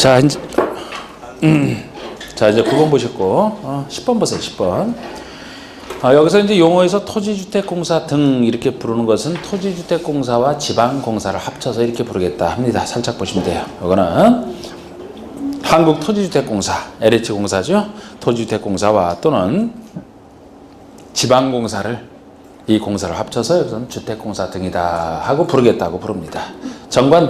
자, 이제, 자, 이제 9번 보셨고, 10번 보세요, 10번. 여기서 이제 용어에서 토지주택공사 등 이렇게 부르는 것은 토지주택공사와 지방공사를 합쳐서 이렇게 부르겠다 합니다. 살짝 보시면 돼요. 이거는 한국토지주택공사, LH공사죠. 토지주택공사와 또는 지방공사를 이 공사를 합쳐서 여기서는 주택공사 등이다 하고 부르겠다고 부릅니다. 정관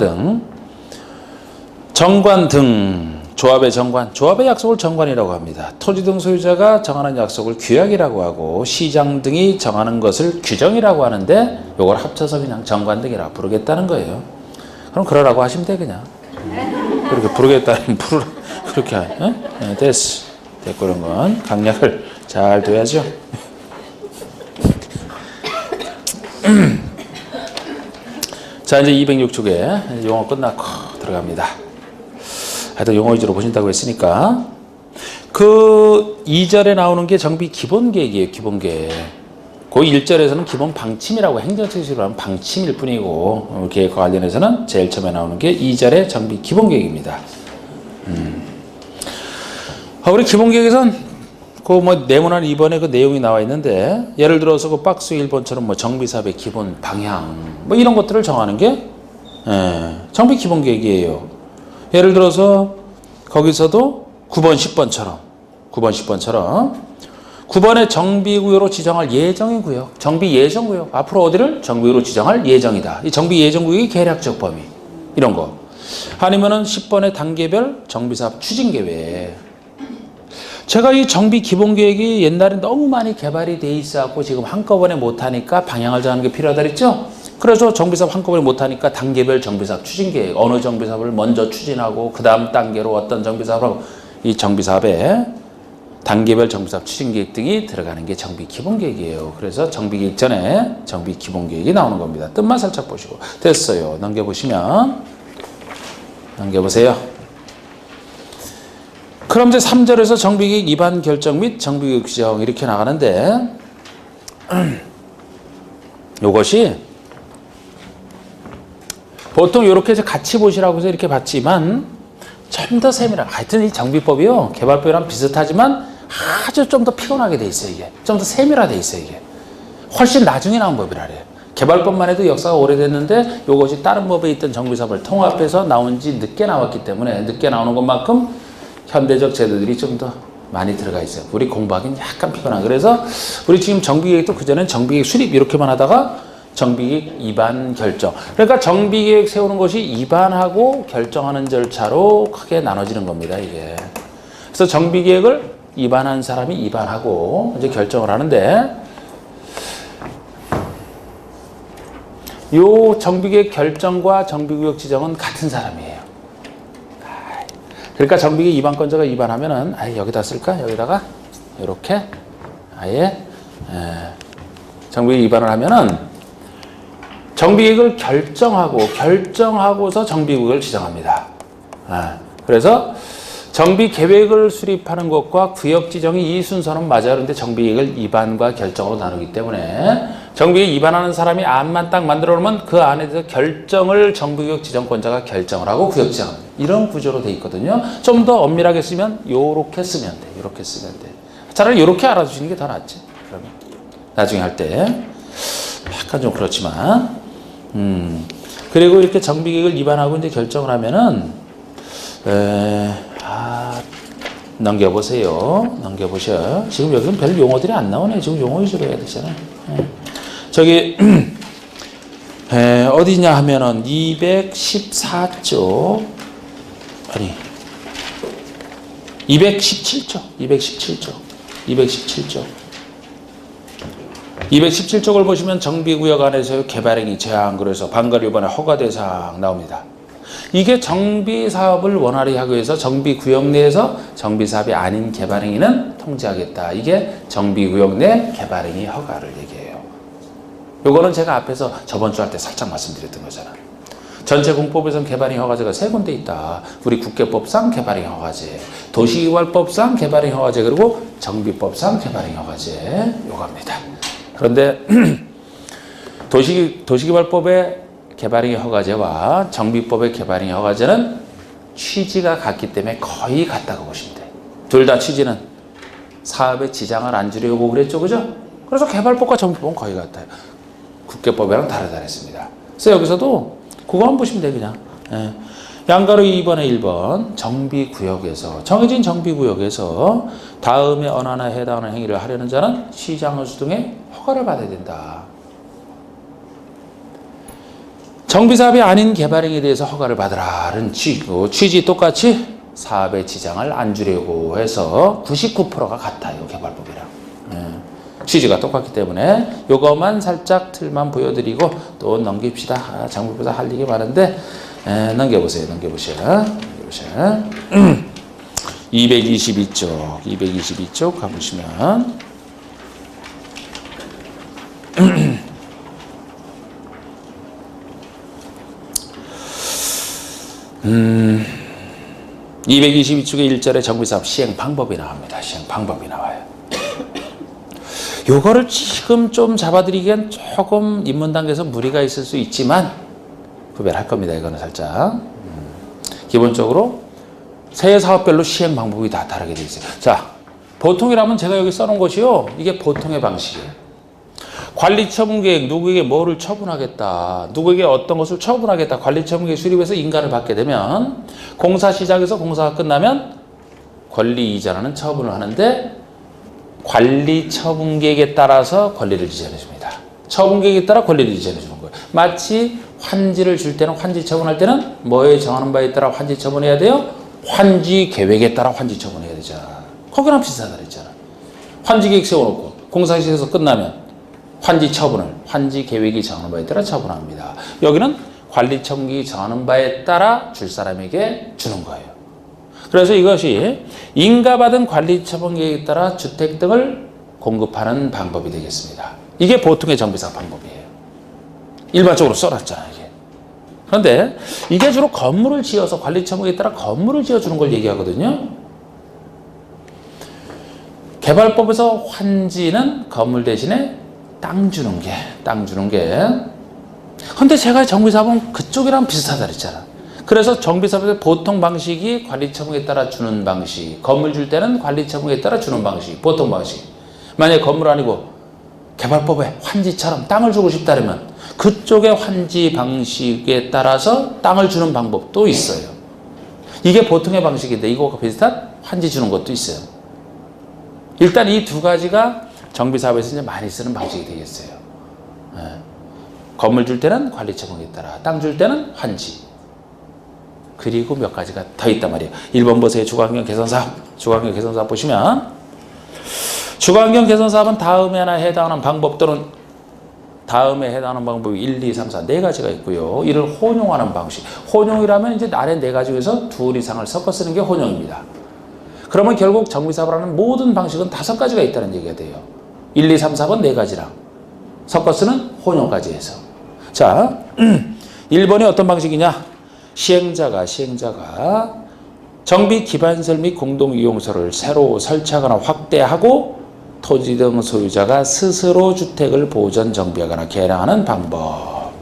등 조합의 정관, 조합의 약속을 정관이라고 합니다. 토지 등 소유자가 정하는 약속을 규약이라고 하고 시장 등이 정하는 것을 규정이라고 하는데 이걸 합쳐서 그냥 정관 등이라고 부르겠다는 거예요. 그럼 그러라고 하시면 돼 그냥. 그렇게 부르겠다는 부르라 그렇게 네, 됐어. 됐고 이런 건 강약을 잘 둬야죠. 자 이제 206쪽에 용어 끝났고 들어갑니다. 하여튼 용어 위주로 보신다고 했으니까 그 2절에 나오는 게 정비 기본계획이에요. 기본계획. 그 1절에서는 기본 방침이라고 행정처식으로 하면 방침일 뿐이고 계획과 관련해서는 제일 처음에 나오는 게 2절의 정비 기본계획입니다. 우리 기본계획에선 그 뭐 네모난 2번에 그 내용이 나와 있는데 예를 들어서 그 박스 1번처럼 뭐 정비사업의 기본 방향 뭐 이런 것들을 정하는 게 정비 기본계획이에요. 예를 들어서 거기서도 9번 10번처럼 9번에 정비구역으로 지정할 예정의 구역, 정비 예정구역 앞으로 어디를 정비구역으로 지정할 예정이다. 이 정비 예정구역의 계략적 범위 이런 거 아니면은 10번의 단계별 정비사업 추진계획. 제가 이 정비 기본계획이 옛날에 너무 많이 개발이 돼 있어갖고 지금 한꺼번에 못하니까 방향을 정하는 게 필요하다 그랬죠? 그래서 정비사업 한꺼번에 못하니까 단계별 정비사업 추진계획, 어느 정비사업을 먼저 추진하고 그 다음 단계로 어떤 정비사업을 하고 이 정비사업에 단계별 정비사업 추진계획 등이 들어가는 게 정비 기본계획이에요. 그래서 정비계획 전에 정비 기본계획이 나오는 겁니다. 뜻만 살짝 보시고 됐어요. 넘겨보시면 넘겨보세요. 그럼 이제 3절에서 정비계획 위반 결정 및 정비계획 규정 이렇게 나가는데 요것이 보통 이렇게 해서 같이 보시라고 해서 이렇게 봤지만 좀 더 세밀하게 하여튼 이 정비법이요 개발법이랑 비슷하지만 아주 좀 더 피곤하게 돼 있어요. 이게 좀 더 세밀화돼 있어요. 이게 훨씬 나중에 나온 법이라래요. 개발법만 해도 역사가 오래됐는데 이것이 다른 법에 있던 정비사업을 통합해서 나온 지 늦게 나왔기 때문에 늦게 나오는 것만큼 현대적 제도들이 좀 더 많이 들어가 있어요. 우리 공부하기는 약간 피곤한. 그래서 우리 지금 정비계획도 그전엔 정비계획 수립 이렇게만 하다가 정비계획 위반 결정. 그러니까 정비계획 세우는 것이 위반하고 결정하는 절차로 크게 나눠지는 겁니다. 이게. 그래서 정비계획을 위반한 사람이 위반하고 이제 결정을 하는데 요 정비계획 결정과 정비구역 지정은 같은 사람이에요. 그러니까 정비계획 위반권자가 위반하면은 아예 여기다 쓸까? 여기다가 이렇게 아예 정비계획 위반을 하면은 정비계획을 결정하고서 정비구역을 지정합니다. 그래서 정비계획을 수립하는 것과 구역 지정이 이 순서는 맞아요. 그런데 정비계획을 위반과 결정으로 나누기 때문에 정비계획 위반하는 사람이 안만 딱 만들어 놓으면 그 안에 대해서 결정을 정비구역 지정권자가 결정을 하고 구역 지정합니다. 이런 구조로 돼 있거든요. 좀 더 엄밀하게 쓰면 요렇게 쓰면 돼. 요렇게 쓰면 돼. 차라리 요렇게 알아두시는 게 더 낫지. 그러면 나중에 할 때 약간 좀 그렇지만 그리고 이렇게 정비계획을 위반하고 이제 결정을 하면은 넘겨보세요. 넘겨보셔. 지금 여기는 별 용어들이 안 나오네. 지금 용어 위주로 해야 되잖아요. 저기 어디냐 하면은 214쪽 아니 217쪽 217쪽을 보시면 정비구역 안에서의 개발행위 제한 그래서 반발 위반의 허가 대상 나옵니다. 이게 정비사업을 원활히 하기 위해서 정비구역 내에서 정비사업이 아닌 개발행위는 통제하겠다. 이게 정비구역 내 개발행위 허가를 얘기해요. 요거는 제가 앞에서 저번 주 할 때 살짝 말씀드렸던 거잖아. 전체 공법에서는 개발행위 허가제가 3군데 있다. 우리 국계법상 개발행위 허가제, 도시개발법상 개발행위 허가제, 그리고 정비법상 개발행위 허가제 요겁니다. 그런데 도시개발법의 개발행위 허가제와 정비법의 개발행위 허가제는 취지가 같기 때문에 거의 같다고 보시면 돼요. 둘 다 취지는 사업에 지장을 안 주려고 그랬죠, 그죠? 그래서 개발법과 정비법은 거의 같아요. 국계법이랑 다르다 그랬습니다. 그래서 여기서도 그거 한번 보시면 돼요, 그냥. 예. 양가로 2번에 1번 정비구역에서 정해진 정비구역에서 다음에 어느 하나 해당하는 행위를 하려는 자는 시장허수 등의 허가를 받아야 된다. 정비사업이 아닌 개발행위에 대해서 허가를 받으라는 취지 똑같이 사업에 지장을 안 주려고 해서 99%가 같아요, 개발법이랑. 취지가 똑같기 때문에 요것만 살짝 틀만 보여드리고 또 넘깁시다. 정비보다 할 얘기 많은데 넘겨보세요. 222쪽 가보시면 222쪽의 1절에 정비사업 시행 방법이 나옵니다. 시행 방법이 나와요. 요거를 지금 좀 잡아드리기엔 조금 입문 단계에서 무리가 있을 수 있지만 구별할 겁니다. 이거는 살짝. 기본적으로 세 사업별로 시행 방법이 다 다르게 되어 있어요. 자, 보통이라면 제가 여기 써놓은 것이요. 이게 보통의 방식이에요. 관리처분계획, 누구에게 뭐를 처분하겠다, 누구에게 어떤 것을 처분하겠다, 관리처분계획 수립해서 인가를 받게 되면 공사 시작해서 공사가 끝나면 권리 이전하는 처분을 하는데 관리처분계획에 따라서 권리를 이전해 줍니다. 처분계획에 따라 권리를 이전해 주는 거예요. 마치 환지를 줄 때는 환지 처분할 때는 뭐에 정하는 바에 따라 환지 처분해야 돼요? 환지 계획에 따라 환지 처분해야 되잖아. 거기랑 비슷하다 그랬잖아. 환지 계획 세워놓고 공사 시작해서 끝나면 환지 처분을 환지 계획이 정하는 바에 따라 처분합니다. 여기는 관리처분계획이 정하는 바에 따라 줄 사람에게 주는 거예요. 그래서 이것이 인가받은 관리처분계획에 따라 주택 등을 공급하는 방법이 되겠습니다. 이게 보통의 정비사업 방법이에요. 일반적으로 써놨잖아요. 이게. 그런데 이게 주로 건물을 지어서 관리처분계획에 따라 건물을 지어주는 걸 얘기하거든요. 개발법에서 환지는 건물 대신에 땅 주는 게. 근데 제가 정비사업은 그쪽이랑 비슷하다 그랬잖아. 그래서 정비사업의 보통 방식이 관리처분에 따라 주는 방식, 건물 줄 때는 관리처분에 따라 주는 방식, 보통 방식. 만약에 건물 아니고 개발법에 환지처럼 땅을 주고 싶다면 그쪽의 환지 방식에 따라서 땅을 주는 방법도 있어요. 이게 보통의 방식인데 이거와 비슷한 환지 주는 것도 있어요. 일단 이 두 가지가 정비사업에서 이제 많이 쓰는 방식이 되겠어요. 건물 줄 때는 관리처분에 따라, 땅 줄 때는 환지. 그리고 몇 가지가 더 있단 말이에요. 1번 보세요. 주거환경 개선사업 보시면 주거환경 개선사업은 다음에 하나 해당하는 방법 또는 다음에 해당하는 방법이 1, 2, 3, 4 네 가지가 있고요. 이를 혼용하는 방식. 혼용이라면 이제 아래 네 가지 중에서 둘 이상을 섞어 쓰는 게 혼용입니다. 그러면 결국 정비사업을 하는 모든 방식은 5가지가 있다는 얘기가 돼요. 1, 2, 3, 4번 네 가지랑 섞어 쓰는 혼용까지 해서. 자, 1번이 어떤 방식이냐? 시행자가 정비 기반설 및 공동이용소를 새로 설치하거나 확대하고 토지 등 소유자가 스스로 주택을 보존 정비하거나 개량하는 방법.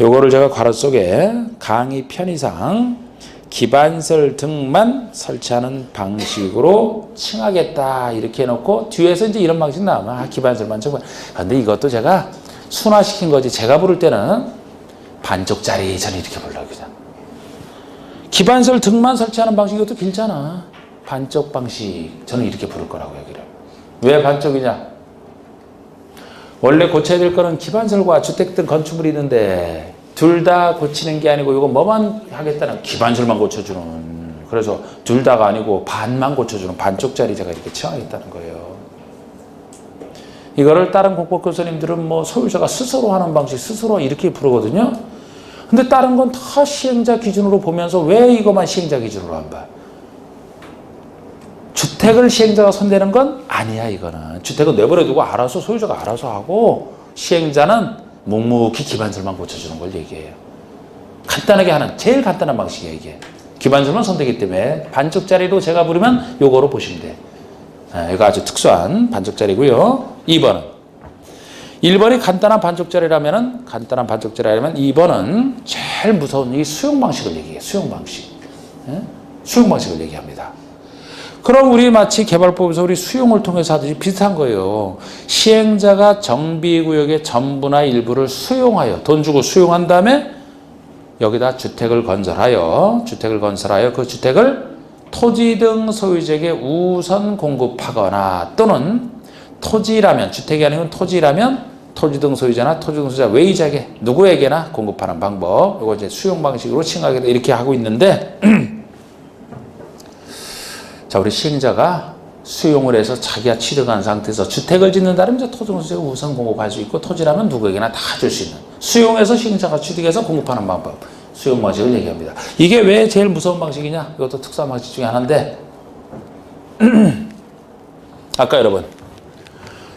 요거를 제가 괄호 속에 강의 편의상 기반설 등만 설치하는 방식으로 칭하겠다 이렇게 해놓고 뒤에서 이제 이런 방식 나오면 기반설만 칭하. 근데 이것도 제가 순화시킨 거지. 제가 부를 때는 반쪽짜리 저는 이렇게 불러요. 그냥 기반설 등만 설치하는 방식이 것도 길잖아. 반쪽 방식 저는 이렇게 부를 거라고 여기를. 왜 반쪽이냐? 원래 고쳐야 될 거는 기반설과 주택 등 건축물이 있는데 둘 다 고치는 게 아니고 이거 뭐만 하겠다는 기반설만 고쳐주는. 그래서 둘 다가 아니고 반만 고쳐주는 반쪽짜리 제가 이렇게 칭하겠다는 거예요. 이거를 다른 공법 교수님들은 뭐 소유자가 스스로 하는 방식 스스로 이렇게 부르거든요. 근데 다른 건 다 시행자 기준으로 보면서 왜 이것만 시행자 기준으로 안 봐? 주택을 시행자가 손대는 건 아니야. 이거는 주택은 내버려두고 알아서 소유자가 알아서 하고 시행자는 묵묵히 기반설만 고쳐주는 걸 얘기해요. 간단하게 하는 제일 간단한 방식이에요. 이게 기반설만 손대기 때문에 반쪽짜리로 제가 부르면 요거로 보시면 돼. 이거 아주 특수한 반쪽짜리고요. 2번은 1번이 간단한 반쪽짜리라면 2번은 제일 무서운 이 수용 방식을 얘기해요. 수용 방식. 예? 수용 방식을 얘기합니다. 그럼 우리 마치 개발법에서 우리 수용을 통해서 하듯이 비슷한 거예요. 시행자가 정비구역의 전부나 일부를 수용하여 돈 주고 수용한 다음에 여기다 주택을 건설하여 그 주택을 토지 등 소유자에게 우선 공급하거나 또는 토지라면 주택이 아니면 토지라면 토지 등 소유자나 토지 등 소유자 외의자에게 누구에게나 공급하는 방법. 이거 이제 수용 방식으로 칭하게 이렇게 하고 있는데 자, 우리 시행자가 수용을 해서 자기가 취득한 상태에서 주택을 짓는다면 이제 토지 등 소유자가 우선 공급할 수 있고 토지라면 누구에게나 다 줄 수 있는 수용해서 시행자가 취득해서 공급하는 방법. 수용 방식을 얘기합니다. 이게 왜 제일 무서운 방식이냐? 이것도 특수한 방식 중에 하나인데 아까 여러분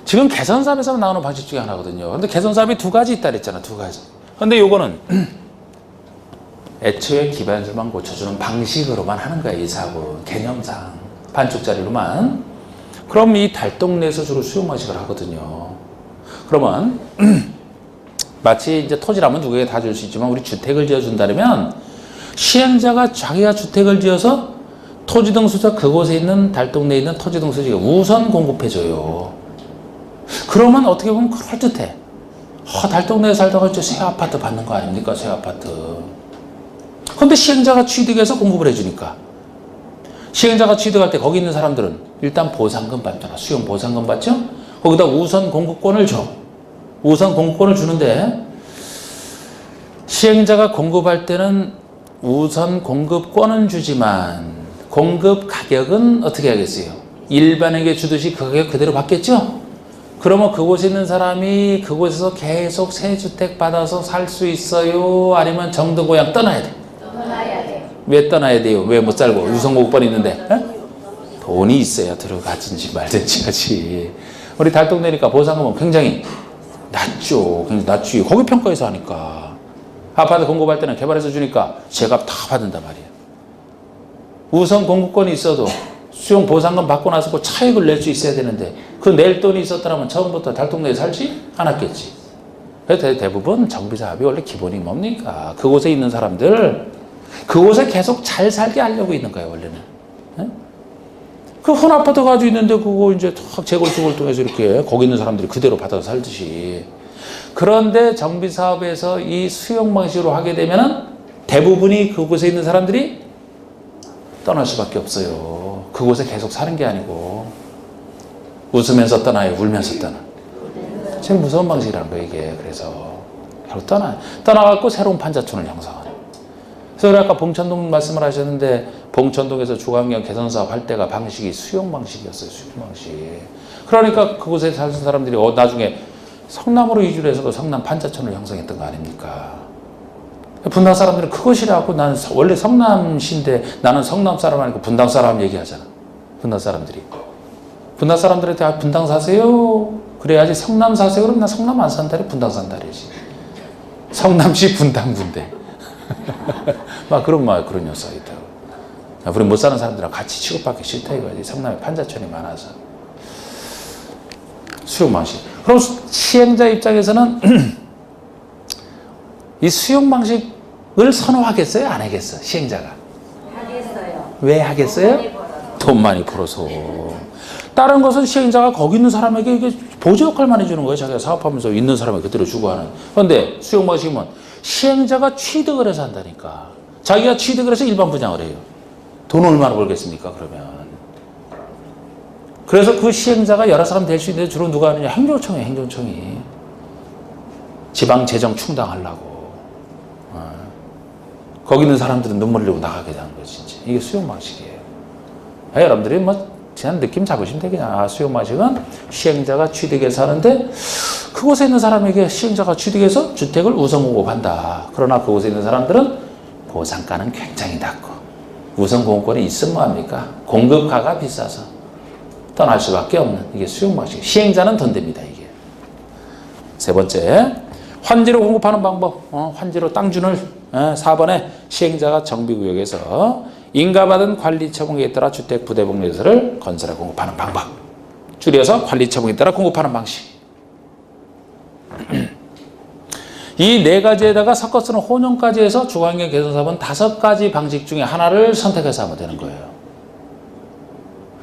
지금 개선사업에서 나오는 방식 중에 하나거든요. 근데 개선사업이 두 가지 있다 그랬잖아. 두 가지. 근데 요거는 애초에 기반줄만 고쳐주는 방식으로만 하는 거야. 이 사업은 개념상 반쪽짜리로만. 그럼 이 달동네에서 주로 수용 방식을 하거든요. 그러면 마치 이제 토지라면 누구에게 다 줄 수 있지만 우리 주택을 지어준다면 시행자가 자기가 주택을 지어서 토지 등 소유자 그곳에 있는 달동네에 있는 토지 등 소유자가 우선 공급해줘요. 그러면 어떻게 보면 그럴듯해. 달동네에 살다가 이제 새 아파트 받는 거 아닙니까? 새 아파트. 근데 시행자가 취득해서 공급을 해주니까 시행자가 취득할 때 거기 있는 사람들은 일단 보상금 받잖아. 수용 보상금 받죠? 거기다 우선 공급권을 줘. 우선 공급권을 주는데 시행자가 공급할 때는 우선 공급권은 주지만 공급 가격은 어떻게 하겠어요? 일반에게 주듯이 그 가격 그대로 받겠죠? 그러면 그곳에 있는 사람이 그곳에서 계속 새 주택 받아서 살 수 있어요? 아니면 정도 고향 떠나야 돼? 떠나야 돼. 왜 떠나야 돼요? 왜 못 살고? 우선 공급권이 있는데 에? 돈이 있어야 들어가든지 말든지 하지. 우리 달동네니까 보상금은 굉장히 낮죠. 굉장히 낮지. 거기 평가해서 하니까. 아파트 공급할 때는 개발해서 주니까 제값 다 받는단 말이에요. 우선 공급권이 있어도 수용 보상금 받고 나서 그 차익을 낼 수 있어야 되는데 그 낼 돈이 있었더라면 처음부터 달동네에 살지 않았겠지. 그래서 대부분 정비사업이 원래 기본이 뭡니까? 그곳에 있는 사람들 그곳에 계속 잘 살게 하려고 있는 거예요. 원래는. 네? 그 헌아파트 가지고 있는데 그거 이제 탁 재건축을 통해서 이렇게 거기 있는 사람들이 그대로 받아서 살듯이. 그런데 정비사업에서 이 수용 방식으로 하게 되면은 대부분이 그곳에 있는 사람들이 떠날 수밖에 없어요. 그곳에 계속 사는 게 아니고 웃으면서 떠나요. 울면서 떠나. 제일 무서운 방식이라는 거예요. 이게. 그래서 결국 떠나갖고 새로운 판자촌을 형성하는. 그래서 아까 봉천동 말씀을 하셨는데 봉천동에서 중앙역 개선사업 할 때가 방식이 수용 방식이었어요. 수용 방식. 그러니까 그곳에 사는 사람들이 나중에 성남으로 이주를 해서도 성남 판자촌을 형성했던 거 아닙니까? 분당 사람들은 그것이라고 나는 원래 성남시인데 나는 성남 사람 아니고 분당 사람 얘기하잖아. 분당 사람들이. 분당 사람들한테 분당 사세요. 그래야지 성남 사세요. 그럼 나 성남 안 산다리 분당 산다리지. 성남시 분당군대. 막 그런 녀석이 있다고. 우리 못 사는 사람들이랑 같이 취급받기 싫다 이거지. 성남에 판자촌이 많아서. 수용 방식. 그럼 시행자 입장에서는 이 수용 방식을 선호하겠어요? 안 하겠어요? 시행자가. 하겠어요. 왜 하겠어요? 돈 많이 벌어서. 다른 것은 시행자가 거기 있는 사람에게 이게 보조 역할만 해주는 거예요. 자기가 사업하면서 있는 사람에게 그대로 주고 하는. 그런데 수용 방식은 시행자가 취득을 해서 한다니까. 자기가 취득을 해서 일반 분양을 해요. 돈 얼마나 벌겠습니까? 그러면. 그래서 그 시행자가 여러 사람 될 수 있는데 주로 누가 하느냐? 행정청이에요. 행정청이. 지방재정 충당하려고. 거기 있는 사람들은 눈물 흘리고 나가게 되는 거지. 진짜. 이게 수용 방식이에요. 여러분들이 그냥 느낌 잡으시면 되겠냐. 수용 방식은 시행자가 취득해서 하는데 그곳에 있는 사람에게 시행자가 취득해서 주택을 우선 공급한다. 그러나 그곳에 있는 사람들은 보상가는 굉장히 낮고 우선 공급권이 있으면 뭐합니까? 공급가가 비싸서 떠날 수밖에 없는 이게 수용 방식. 시행자는 돈 됩니다. 이게. 세 번째, 환지로 공급하는 방법. 환지로 땅준을 4번에 시행자가 정비구역에서 인가받은 관리처분에 따라 주택 부대복리시설을 건설해 공급하는 방법. 줄여서 관리처분에 따라 공급하는 방식. 이 네 가지에다가 섞어 쓰는 혼용까지 해서 주관경 개선 사업은 5가지 방식 중에 하나를 선택해서 하면 되는 거예요.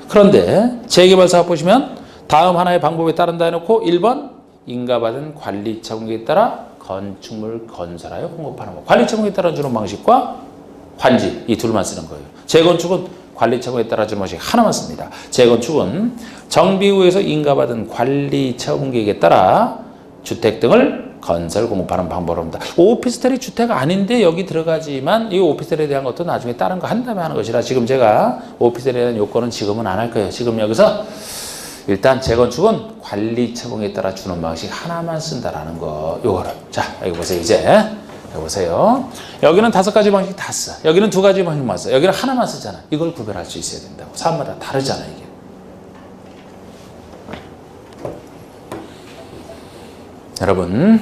그런데 재개발 사업 보시면 다음 하나의 방법에 따른다 해놓고 1번 인가받은 관리 처분에 따라 건축물 건설하여 공급하는 것. 관리 처분에 따라 주는 방식과 환지 이 둘만 쓰는 거예요. 재건축은 관리 처분에 따라 주는 방식 하나만 씁니다. 재건축은 정비 후에서 인가받은 관리 처분 계획에 따라 주택 등을 건설 공급하는 방법으로 합니다. 오피스텔이 주택 아닌데 여기 들어가지만 이 오피스텔에 대한 것도 나중에 다른 거 한 다음에 하는 것이라 지금 제가 오피스텔에 대한 요건은 지금은 안 할 거예요. 지금 여기서 일단 재건축은 관리 처분에 따라 주는 방식 하나만 쓴다라는 거 요거를 자 여기 보세요. 이제 여기 보세요. 여기는 5가지 방식 다 써. 여기는 2가지 방식만 써. 여기는 하나만 쓰잖아. 이걸 구별할 수 있어야 된다고. 사람마다 다르잖아 이게. 여러분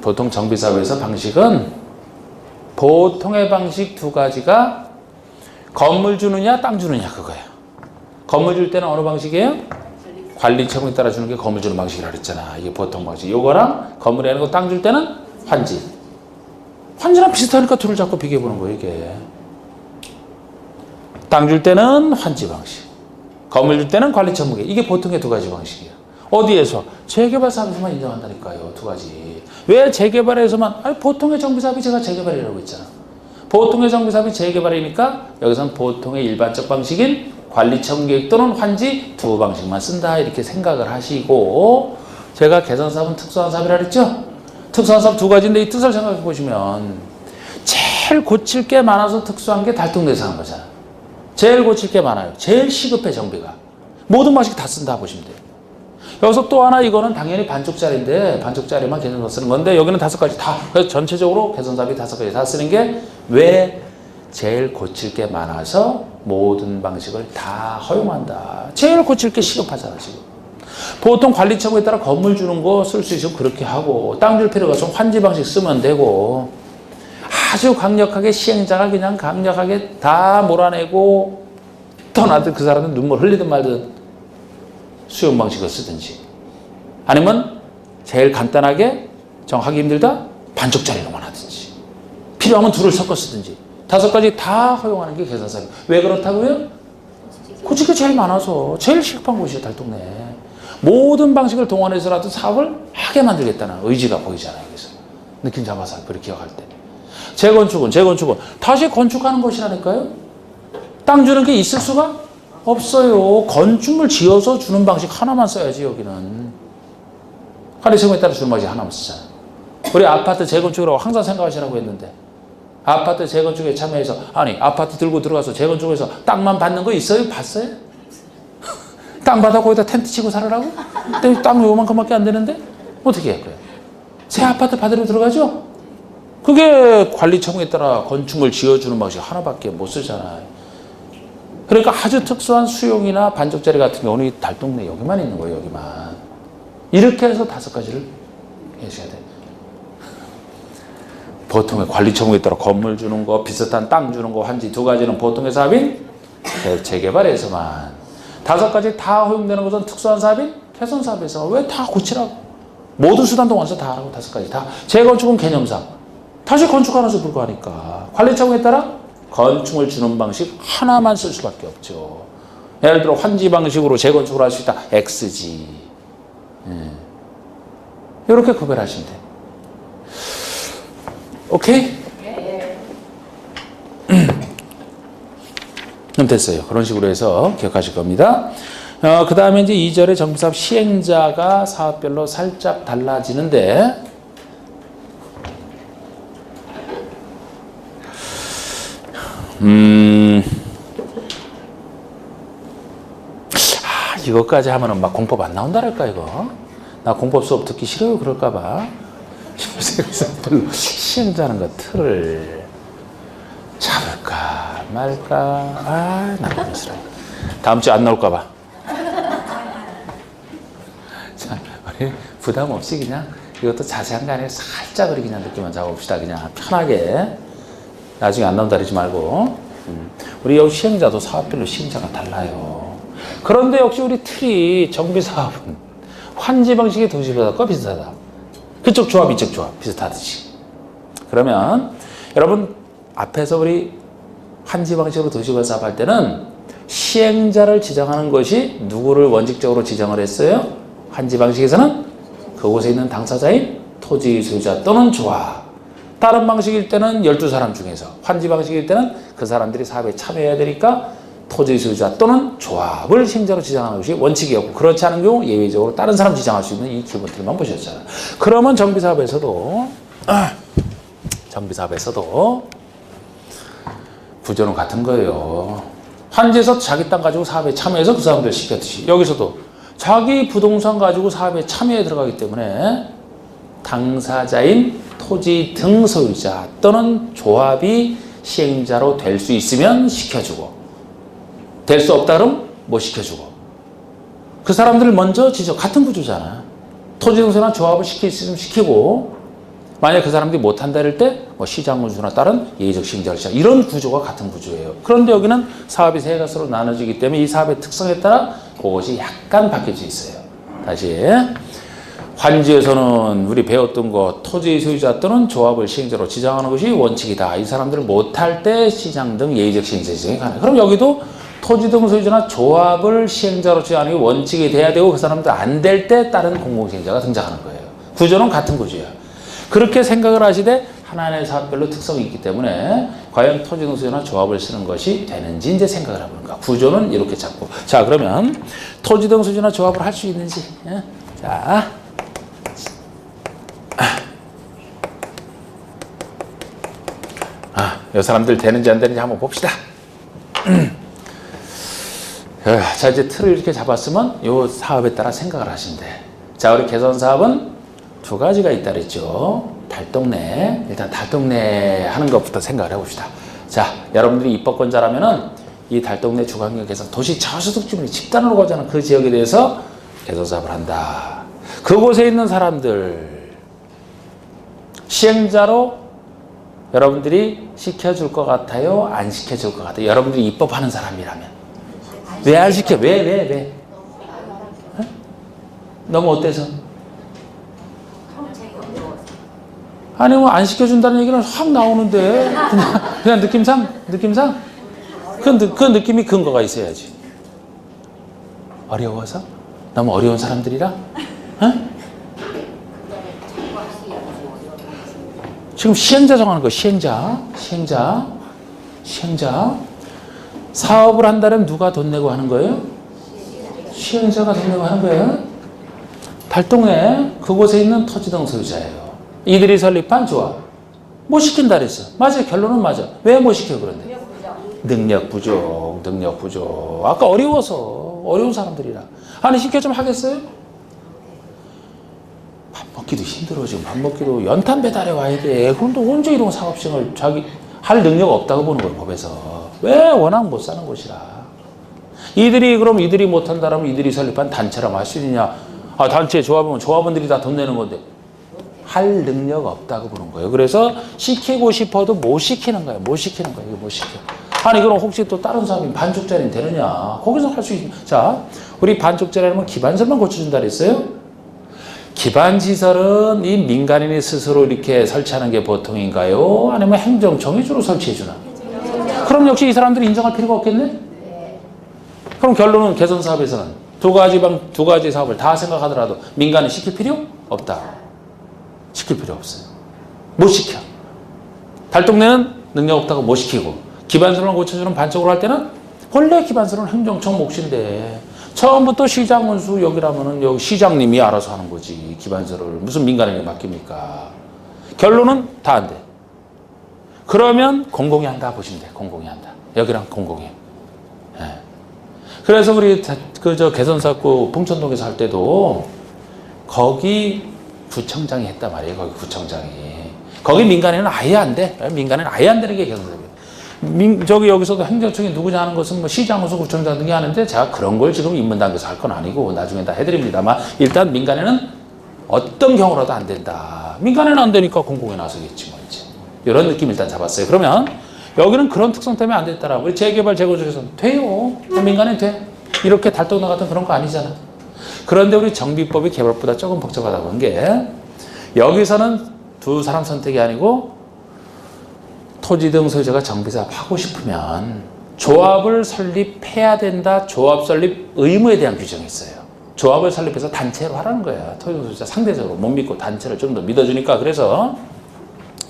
보통 정비사업에서 방식은 보통의 방식 2가지가 건물 주느냐 땅 주느냐 그거야. 건물 줄 때는 어느 방식이에요? 관리 처분에 따라 주는 게 건물 주는 방식이라 그랬잖아. 이게 보통 방식. 요거랑 건물이 아니고 땅 줄 때는 환지. 환지랑 비슷하니까 둘을 자꾸 비교해 보는 거예요 이게. 땅 줄 때는 환지 방식. 건물 줄 때는 관리 처분 계획. 이게 보통의 2가지 방식이야. 어디에서? 재개발 사업에서만 인정한다니까요. 2가지. 왜 재개발에서만? 아니 보통의 정비사업이 제가 재개발이라고 했잖아. 보통의 정비사업이 재개발이니까 여기서는 보통의 일반적 방식인 관리 처분 계획 또는 환지 2 방식만 쓴다 이렇게 생각을 하시고 제가 개선사업은 특수한 사업이라 그랬죠? 특수한 사업 2가지인데 이 뜻을 생각해 보시면 제일 고칠 게 많아서 특수한 게 달동네에서 한 거잖아. 제일 고칠 게 많아요. 제일 시급해 정비가. 모든 방식 다 쓴다 보시면 돼요. 여기서 또 하나 이거는 당연히 반쪽짜리인데 반쪽짜리만 개선사 쓰는 건데 여기는 5가지 다. 그래서 전체적으로 개선사업이 5가지 다 쓰는 게 왜 제일 고칠 게 많아서 모든 방식을 다 허용한다. 제일 고칠 게 시급하잖아 지금. 보통 관리 처분에 따라 건물 주는 거 쓸 수 있으면 그렇게 하고 땅 줄 필요가 없으면 환지 방식 쓰면 되고 아주 강력하게 시행자가 그냥 강력하게 다 몰아내고 떠나든 그 사람은 눈물 흘리든 말든 수용 방식을 쓰든지 아니면 제일 간단하게 정하기 힘들다 반쪽짜리로만 하든지 필요하면 2를 섞어 쓰든지 5가지 다 허용하는 게 개선사업이에요. 왜 그렇다고요? 고칠 게 제일 많아서 제일 시급한 곳이에요 달동네. 모든 방식을 동원해서라도 사업을 하게 만들겠다는 의지가 보이잖아요. 여기서 느낌 잡아서 그렇게 기억할 때 재건축은 다시 건축하는 것이라니까요. 땅 주는 게 있을 수가 없어요. 건축물 지어서 주는 방식 하나만 써야지 여기는. 관리 처분에 따라 주는 방식 하나만 쓰잖아요. 우리 아파트 재건축이라고 항상 생각하시라고 했는데 아파트 재건축에 참여해서 아니 아파트 들고 들어가서 재건축해서 땅만 받는 거 있어요? 봤어요? 땅 받아 거기다 텐트 치고 살으라고? 땅 요만큼밖에 안 되는데? 어떻게 할 거예요? 새 아파트 받으러 들어가죠? 그게 관리 처분에 따라 건축물 지어주는 방식 하나밖에 못 쓰잖아요. 그러니까 아주 특수한 수용이나 반쪽짜리 같은 경우는 이 달동네 여기만 있는 거예요. 여기만. 이렇게 해서 5가지를 해주셔야 돼요. 보통의 관리 처분에 따라 건물 주는 거, 비슷한 땅 주는 거, 환지 2가지는 보통의 사업인 재개발에서만. 5가지 다 허용되는 것은 특수한 사업인 개선 사업에서. 왜 다 고치라고? 모든 수단 동원해서 다 하라고 5가지 다. 재건축은 개념상 다시 건축하면서 불구하니까 관리 처분에 따라 건축을 주는 방식 하나만 쓸 수밖에 없죠. 예를 들어 환지 방식으로 재건축을 할 수 있다. X지. 이렇게 구별하시면 돼요. 오케이? 그럼 됐어요. 그런 식으로 해서 기억하실 겁니다. 그 다음에 이제 2절에 정비사업 시행자가 사업별로 살짝 달라지는데 이거까지 하면은 막 공법 안 나온다랄까 이거. 나 공법 수업 듣기 싫어요 그럴까봐. 별로 시행자는 거 틀을 잡을까 말까. 나쁘스러. 다음 주에 안 나올까봐. 자, 우리 부담 없이 그냥 이것도 자세한 거 아니라 살짝 우리 그냥 느낌만 잡아봅시다. 그냥 편하게. 나중에 안 나온다 그러지 말고. 우리 여기 시행자도 사업별로 시행자가 달라요. 그런데 역시 우리 틀이 정비사업은 환지 방식의 도시보다 비슷하다. 그쪽 조합, 이쪽 조합 비슷하듯이. 그러면 여러분 앞에서 우리 환지 방식으로 도시걸 사업할 때는 시행자를 지정하는 것이 누구를 원칙적으로 지정을 했어요? 환지 방식에서는 그곳에 있는 당사자인 토지 소유자 또는 조합. 다른 방식일 때는 12사람 중에서, 환지 방식일 때는 그 사람들이 사업에 참여해야 되니까 토지 소유자 또는 조합을 시행자로 지정하는 것이 원칙이었고, 그렇지 않은 경우 예외적으로 다른 사람 지정할 수 있는 이 기본틀만 보셨잖아요. 그러면 정비사업에서도 구조는 같은 거예요. 환지에서 자기 땅 가지고 사업에 참여해서 그 사람들 시켰듯이 여기서도 자기 부동산 가지고 사업에 참여해 들어가기 때문에 당사자인 토지 등 소유자 또는 조합이 시행자로 될 수 있으면 시켜주고, 될 수 없다 그러면 못 시켜주고, 그 사람들을 먼저 같은 구조잖아. 토지 등 소유나 조합을 시킬 수 있으면 시키고, 만약 그 사람들이 못한다 할 때 뭐 시장 운수나 다른 예의적 시행자를 시작, 이런 구조가 같은 구조예요. 그런데 여기는 사업이 세 가지로 나눠지기 때문에 이 사업의 특성에 따라 그것이 약간 바뀌어져 있어요. 다시 환지에서는 우리 배웠던 거 토지 소유자 또는 조합을 시행자로 지정하는 것이 원칙이다. 이 사람들을 못할 때 시장 등 예의적 시행자 지정이 가능해요. 그럼 여기도 토지 등 소유자나 조합을 시행자로 지정하는 게 원칙이 돼야 되고, 그 사람들 안 될 때 다른 공공시행자가 등장하는 거예요. 구조는 같은 구조예요. 그렇게 생각을 하시되 하나의 사업별로 특성이 있기 때문에 과연 토지 등 소유나 조합을 쓰는 것이 되는지 이제 생각을 해보는 거야. 구조는 이렇게 잡고. 자, 그러면 토지 등 소유나 조합을 할 수 있는지. 자. 이 사람들 되는지 안 되는지 한번 봅시다. 자, 이제 틀을 이렇게 잡았으면 이 사업에 따라 생각을 하시면 돼. 자, 우리 개선 사업은 두 가지가 있다 그랬죠. 달동네, 일단 달동네 하는 것부터 생각을 해봅시다. 자, 여러분들이 입법권자라면은 이 달동네 주관구역에서 도시 저소득 주민이 집단으로 거주하는 그 지역에 대해서 개선 사업을 한다. 그곳에 있는 사람들 시행자로 여러분들이 시켜줄 것 같아요? 안 시켜줄 것 같아요? 여러분들이 입법하는 사람이라면. 왜 안 시켜? 왜? 어? 너무 어때서? 아니, 뭐, 안 시켜준다는 얘기는 확 나오는데. 그냥 느낌상? 그 느낌이 근거가 있어야지. 어려워서? 너무 어려운 사람들이라? 어? 지금 시행자 정하는 거, 시행자. 사업을 한다면 누가 돈 내고 하는 거예요? 시행자가 돈 내고 하는 거예요. 달동네 그곳에 있는 토지 등 소유자예요. 이들이 설립한 조합. 못 시킨다 그랬어. 맞아요. 결론은 맞아. 왜 못 시켜 그런데? 능력 부족. 아까 어려워서, 어려운 사람들이라. 아니, 시켜주면 하겠어요? 밥 먹기도 힘들어. 지금 밥 먹기도 연탄 배달해 와야 돼. 그런데 언제 이런 사업시행을 자기 할 능력 없다고 보는 거예요, 법에서. 왜? 워낙 못 사는 곳이라. 그럼 이들이 못한다면 이들이 설립한 단체라면 할 수 있느냐? 아, 단체 조합이면 조합원들이 다 돈 내는 건데. 할 능력 없다고 보는 거예요. 그래서 시키고 싶어도 못 시키는 거예요. 못 시켜. 아니, 그럼 혹시 또 다른 사람이 반쪽짜리는 되느냐? 거기서 할 수 있는. 자, 우리 반쪽짜리라면 기반설만 고쳐준다 그랬어요? 기반시설은 이 민간인이 스스로 이렇게 설치하는 게 보통인가요? 아니면 행정청이 주로 설치해주나? 그럼 역시 이 사람들이 인정할 필요가 없겠네? 그럼 결론은 개선사업에서는 두 가지 사업을 다 생각하더라도 민간인 시킬 필요 없다. 시킬 필요 없어요. 못 시켜. 달동네는 능력 없다고 못 시키고, 기반설만 고쳐주는 반쪽으로 할 때는 원래 기반설은 행정청 몫인데 처음부터 시장 원수 여기라면은 여기 시장님이 알아서 하는 거지. 기반설을 무슨 민간인에 맡깁니까? 결론은 다 안 돼. 그러면 공공이 한다 보시면 돼. 공공이 한다. 여기랑 공공이. 예. 그래서 우리 개선사구 봉천동에서 할 때도 거기 구청장이 했단 말이에요. 거기 구청장이. 거기 민간인은 아예 안 돼. 민간인은 아예 안 되는 게 개선사구예요. 여기서도 행정청이 누구냐 하는 것은 뭐 시장으로서 구청장 등이 하는데 제가 그런 걸 지금 입문단계에서 할 건 아니고 나중에 다 해드립니다만, 일단 민간인은 어떤 경우라도 안 된다. 민간인은 안 되니까 공공에 나서겠지 뭐 이제. 이런 느낌 일단 잡았어요. 그러면 여기는 그런 특성 때문에 안 됐다라고. 우리 재개발 재건축에서는 돼요. 민간인 돼. 이렇게 달동네 같은 그런 거 아니잖아. 그런데 우리 정비법이 개발보다 조금 복잡하다고 한 게, 여기서는 두 사람 선택이 아니고 토지 등 소유자가 정비사업 하고 싶으면 조합을 설립해야 된다. 조합 설립 의무에 대한 규정이 있어요. 조합을 설립해서 단체로 하라는 거야. 토지 등 소유자 상대적으로 못 믿고 단체를 좀 더 믿어주니까. 그래서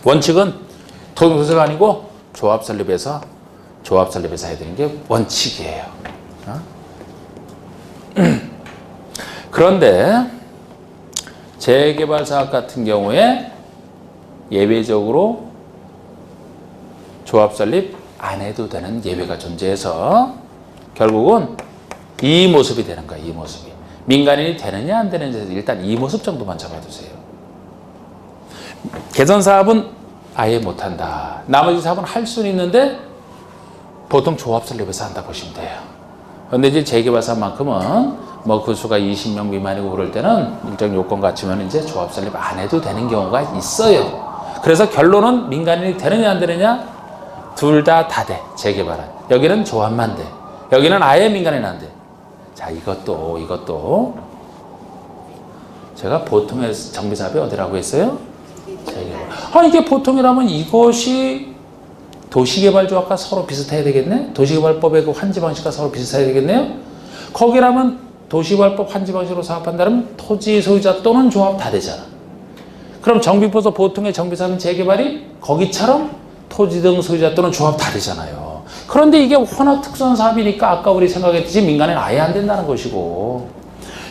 원칙은 토지 등 소유자가 아니고 조합 설립해서 해야 되는 게 원칙이에요. 그런데 재개발 사업 같은 경우에 예외적으로 조합 설립 안 해도 되는 예외가 존재해서 결국은 이 모습이 되는 거야. 이 모습이. 민간인이 되느냐 안 되느냐 일단 이 모습 정도만 잡아두세요. 개선 사업은 아예 못한다. 나머지 사업은 할 수는 있는데 보통 조합 설립에서 한다 보시면 돼요. 그런데 이제 재개발 사업만큼은 뭐 그 수가 20명 미만이고 그럴 때는 일정 요건 갖추면 이제 조합 설립 안 해도 되는 경우가 있어요. 그래서 결론은 민간인이 되느냐 안 되느냐 둘 다 돼. 재개발은. 여기는 조합만 돼. 여기는 아예 민간인은 안 돼. 자, 이것도 제가 보통의 정비사업이 어디라고 했어요? 재개발. 이게 보통이라면 이것이 도시개발조합과 서로 비슷해야 되겠네? 도시개발법의 그 환지 방식과 서로 비슷해야 되겠네요? 거기라면 도시개발법 환지 방식으로 사업한다면 토지 소유자 또는 조합 다 되잖아. 그럼 정비법에서 보통의 정비사업은 재개발이 거기처럼 토지 등 소유자 또는 조합 다 되잖아요. 그런데 이게 워낙 특수한 사업이니까 아까 우리 생각했듯이 민간인 아예 안 된다는 것이고,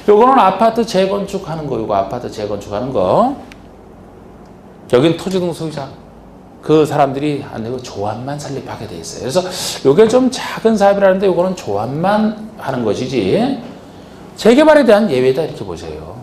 요거는 아파트 재건축하는 거, 요거 아파트 재건축하는 거. 여긴 토지 등 소유자. 그 사람들이 안 되고 조합만 설립하게 돼 있어요. 그래서 요게 좀 작은 사업이라는데 요거는 조합만 하는 것이지 재개발에 대한 예외다 이렇게 보세요.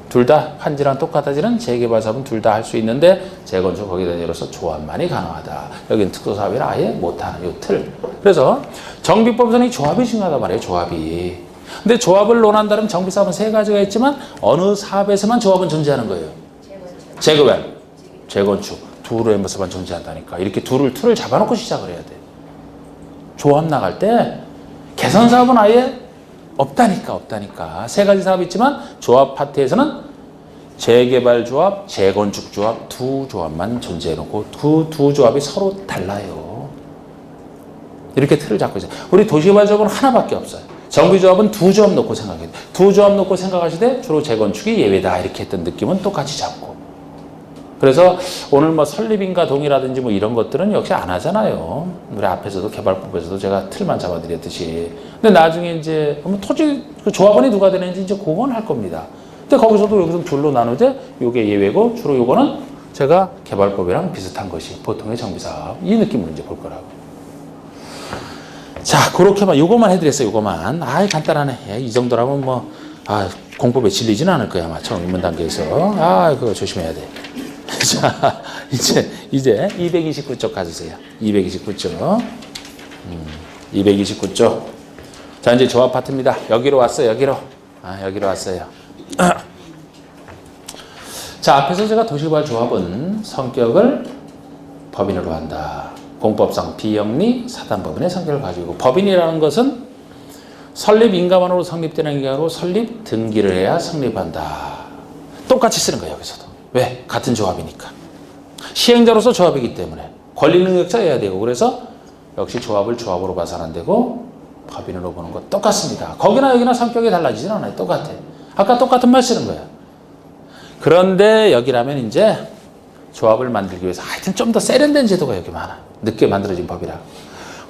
둘 다 한지랑 똑같아지는 재개발 사업은 둘 다 할 수 있는데 재건축 거기다 내려서 조합만이 가능하다. 여긴 특수사업이라 아예 못하는 요 틀. 그래서 정비법에서는 이 조합이 중요하단 말이에요. 조합이. 근데 조합을 논한다면 정비사업은 세 가지가 있지만 어느 사업에서만 조합은 존재하는 거예요. 재개발, 재건축. 둘의 모습만 존재한다니까. 이렇게 틀을 잡아놓고 시작을 해야 돼. 조합 나갈 때 개선 사업은 아예 없다니까. 세 가지 사업이 있지만 조합 파트에서는 재개발 조합, 재건축 조합 두 조합만 존재해놓고 두 조합이 서로 달라요. 이렇게 틀을 잡고 있어요. 우리 도시개발 조합은 하나밖에 없어요. 정비조합은 두 조합 놓고 생각해요. 두 조합 놓고 생각하시되 주로 재건축이 예외다 이렇게 했던 느낌은 똑같이 잡고. 그래서 오늘 뭐 설립인가 동의라든지 뭐 이런 것들은 역시 안 하잖아요. 우리 앞에서도 개발법에서도 제가 틀만 잡아드렸듯이. 근데 나중에 이제 토지 그 조합원이 누가 되는지 이제 그건 할 겁니다. 근데 거기서도 여기서 둘로 나누되 요게 예외고 주로 요거는 제가 개발법이랑 비슷한 것이 보통의 정비사업 이 느낌으로 이제 볼 거라고. 자, 그렇게만 요거만 해드렸어요. 요거만. 간단하네. 이 정도라면 뭐 공법에 질리지는 않을 거야 아마 처음 입문 단계에서. 그거 조심해야 돼. 자, 이제 229쪽 가주세요. 229쪽. 229쪽. 자, 이제 조합 파트입니다. 여기로 왔어요. 여기로 왔어요. 자, 앞에서 제가 도시개발 조합은 성격을 법인으로 한다. 공법상 비영리 사단법인의 성격을 가지고, 법인이라는 것은 설립 인가만으로 성립되는 게 아니고 설립 등기를 해야 성립한다. 똑같이 쓰는 거예요. 여기서도. 왜? 같은 조합이니까. 시행자로서 조합이기 때문에 권리능력자여야 되고, 그래서 역시 조합을 조합으로 봐서는 안 되고 법인으로 보는 것 똑같습니다. 거기나 여기나 성격이 달라지진 않아요. 똑같아. 아까 똑같은 말 쓰는 거야. 그런데 여기라면 이제 조합을 만들기 위해서 하여튼 좀 더 세련된 제도가 여기 많아. 늦게 만들어진 법이라.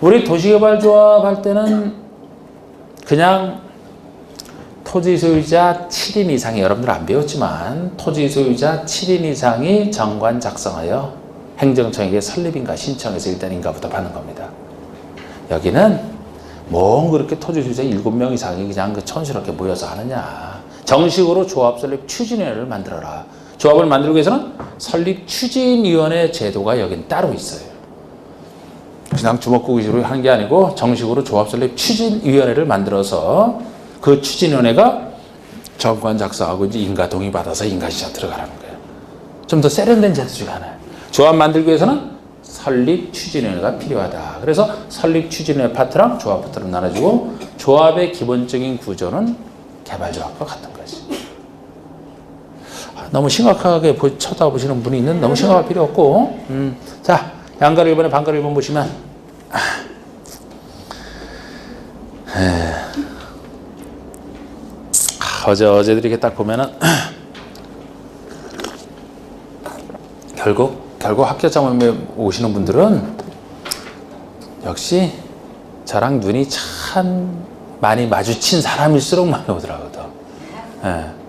우리 도시개발 조합 할 때는 그냥 토지 소유자 7인 이상이, 여러분들 안 배웠지만 토지 소유자 7인 이상이 정관 작성하여 행정청에게 설립인가 신청해서 일단 인가부터 받는 겁니다. 여기는 뭔 그렇게 토지 소유자 7명 이상이 그냥 그 촌스럽게 모여서 하느냐. 정식으로 조합 설립 추진위원회를 만들어라. 조합을 만들기 위해서는 설립 추진위원회 제도가 여긴 따로 있어요. 그냥 주먹구구식으로 하는 게 아니고 정식으로 조합 설립 추진위원회를 만들어서 그 추진위원회가 정관 작성하고 이제 인가 동의 받아서 인가 시작 들어가라는 거예요. 좀 더 세련된 제도 중에 하나예요. 조합 만들기 위해서는 설립 추진위원회가 필요하다. 그래서 설립 추진위원회 파트랑 조합 파트로 나눠주고, 조합의 기본적인 구조는 개발조합과 같은 거지. 너무 심각하게 쳐다보시는 분이 있는 너무 심각할 필요 없고 자 양가를 1번에 반가를 1번 보시면 어제들 이렇게 딱 보면은 결국 학교장에 오시는 분들은 역시 저랑 눈이 참 많이 마주친 사람일수록 많이 오더라고요.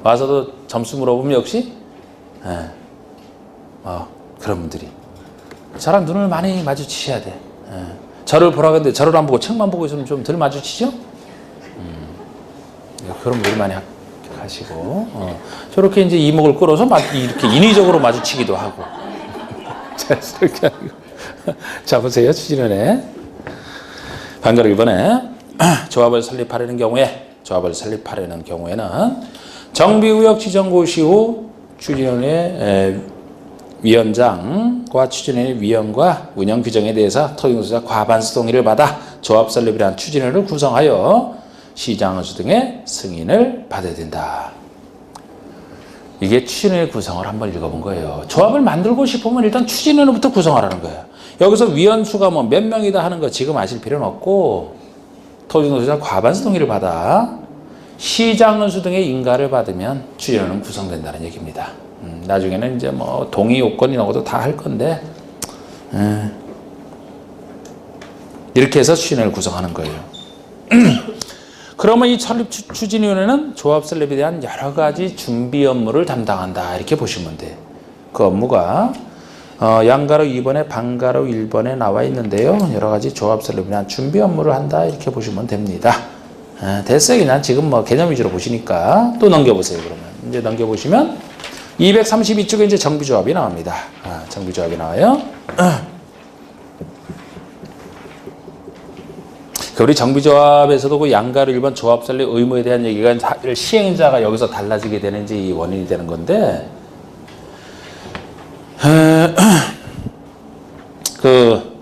와서도 점수 물어보면 역시 그런 분들이 저랑 눈을 많이 마주치셔야 돼. 저를 보라고 했는데 저를 안 보고 책만 보고 있으면 좀 덜 마주치죠? 그런 분들이 많이 하시고 저렇게 이제 이목을 끌어서 이렇게 인위적으로 마주치기도 하고 자연스럽게 하고 자 보세요. 추진원에 반가로 1번에 조합을 설립하려는 경우에는 정비구역 지정고시 후 추진원의 위원장과 추진원의 위원과 운영 규정에 대해서 토지공사자 과반수 동의를 받아 조합 설립이라는 추진원을 구성하여 시장원수 등의 승인을 받아야 된다. 이게 추진원의 구성을 한번 읽어본 거예요. 조합을 만들고 싶으면 일단 추진원부터 구성하라는 거예요. 여기서 위원수가 뭐 몇 명이다 하는 거 지금 아실 필요는 없고 토지공사자 과반수 동의를 받아 시장원수 등의 인가를 받으면 추진원은 구성된다는 얘기입니다. 나중에는 이제 뭐 동의 요건 이런 것도 다 할 건데 이렇게 해서 추진원을 구성하는 거예요. 그러면 이 설립 추진위원회는 조합 설립에 대한 여러 가지 준비 업무를 담당한다 이렇게 보시면 돼. 그 업무가 양가로 2번에 반가로 1번에 나와 있는데요. 여러 가지 조합 설립에 대한 준비 업무를 한다 이렇게 보시면 됩니다. 됐어요. 그냥 지금 뭐 개념 위주로 보시니까 또 넘겨보세요. 그러면 이제 넘겨보시면 232쪽에 이제 정비조합이 나옵니다. 정비조합이 나와요. 우리 정비조합에서도 그 양가로 1번 조합 설립 의무에 대한 얘기가 시행자가 여기서 달라지게 되는지 원인이 되는 건데 그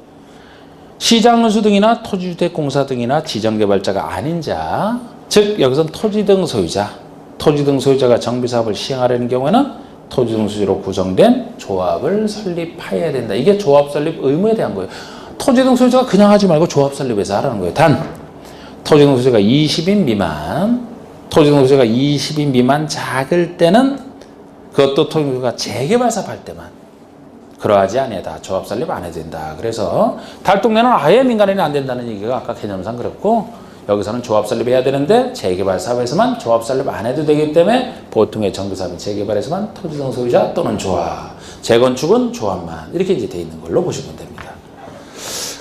시장원수 등이나 토지주택공사 등이나 지정개발자가 아닌 자, 즉 여기서는 토지 등 소유자가 정비사업을 시행하려는 경우에는 토지 등 소유자로 구성된 조합을 설립해야 된다. 이게 조합 설립 의무에 대한 거예요. 토지 등 소유자가 그냥 하지 말고 조합 설립해서 하라는 거예요. 단 토지 등 소유자가 20인 미만 작을 때는 그것도 토지 등 소유자가 재개발 사업할 때만 그러하지 아니하다. 조합 설립 안 해도 된다. 그래서 달동네는 아예 민간인이 안 된다는 얘기가 아까 개념상 그렇고 여기서는 조합 설립해야 되는데 재개발 사업에서만 조합 설립 안 해도 되기 때문에 보통의 정비사업은 재개발에서만 토지 등 소유자 또는 조합, 재건축은 조합만 이렇게 이제 돼 있는 걸로 보시면 됩니다.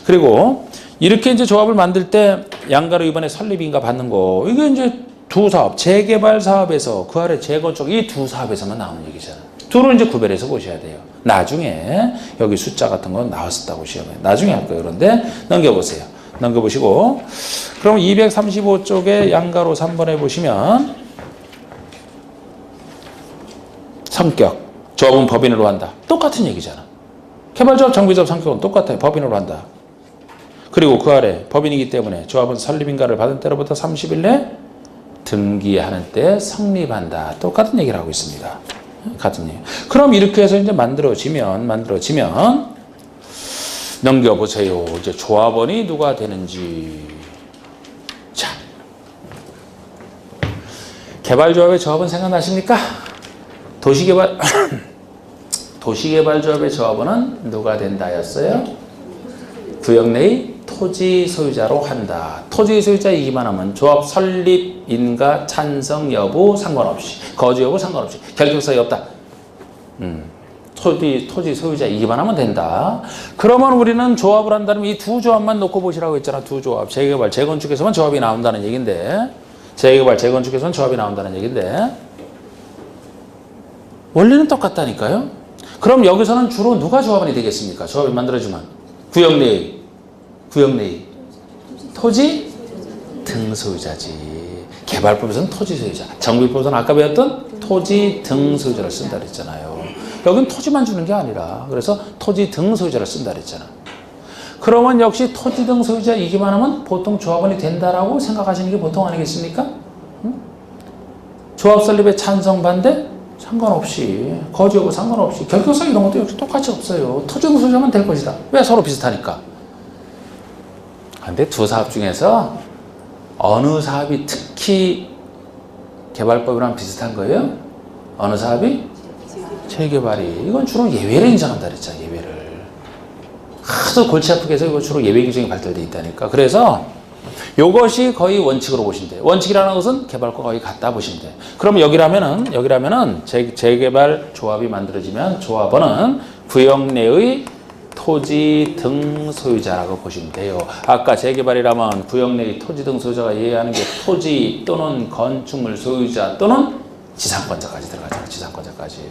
그리고 이렇게 이제 조합을 만들 때 양가로 이번에 설립인가 받는 거 이게 이제 두 사업, 재개발 사업에서 그 아래 재건축 이 두 사업에서만 나오는 얘기잖아요. 둘을 이제 구별해서 보셔야 돼요. 나중에 여기 숫자 같은 건 나왔었다고 시험에 나중에 할 거예요. 그런데 넘겨보세요. 넘겨보시고 그럼 235쪽에 양가로 3번에 보시면 성격, 조합은 법인으로 한다. 똑같은 얘기잖아. 개발조합, 정비조합 성격은 똑같아요. 법인으로 한다. 그리고 그 아래 법인이기 때문에 조합은 설립인가를 받은 때로부터 30일 내 등기하는 때 성립한다. 똑같은 얘기를 하고 있습니다. 같은 얘기. 그럼 이렇게 해서 이제 만들어지면 넘겨보세요. 이제 조합원이 누가 되는지. 자, 개발조합의 조합원 생각나십니까? 도시개발조합의 조합원은 누가 된다였어요? 구역 내의 토지 소유자로 한다. 토지 소유자이기만 하면 조합 설립, 인가, 찬성 여부 상관없이, 거주 여부 상관없이, 결격사유 없다. 토지 소유자이기만 하면 된다. 그러면 우리는 조합을 한다면 이 두 조합만 놓고 보시라고 했잖아. 두 조합. 재개발, 재건축에서만 조합이 나온다는 얘기인데, 재개발, 재건축에서는 조합이 나온다는 얘기인데, 원리는 똑같다니까요. 그럼 여기서는 주로 누가 조합원이 되겠습니까? 조합이 만들어지면 구역 내의 토지 등 소유자지. 개발법에서는 토지 소유자, 정비법에서는 아까 배웠던 토지 등 소유자를 쓴다 그랬잖아요. 여긴 토지만 주는 게 아니라 그래서 토지 등 소유자를 쓴다 그랬잖아. 그러면 역시 토지 등 소유자이기만 하면 보통 조합원이 된다라고 생각하시는 게 보통 아니겠습니까? 조합 설립에 찬성 반대? 상관없이 거주하고 상관없이 결격사 이런 것도 역시 똑같이 없어요. 토지등 소유자면 될 것이다. 왜? 서로 비슷하니까. 근데 두 사업 중에서 어느 사업이 특히 개발법이랑 비슷한 거예요? 어느 사업이? 재개발이. 이건 주로 예외를 인정한다 그랬잖아. 예외를. 하도 골치 아프게 해서 이거 주로 예외 규정이 발달되어 있다니까. 그래서 이것이 거의 원칙으로 보시면 돼요. 원칙이라는 것은 개발과 거의 같다 보시면 돼요. 그럼 여기라면은 재개발 조합이 만들어지면 조합원은 구역 내의 토지 등 소유자라고 보시면 돼요. 아까 재개발이라면 구역 내의 토지 등 소유자가 이해하는 게 토지 또는 건축물 소유자 또는 지상권자까지 들어가잖아요. 지상권자까지.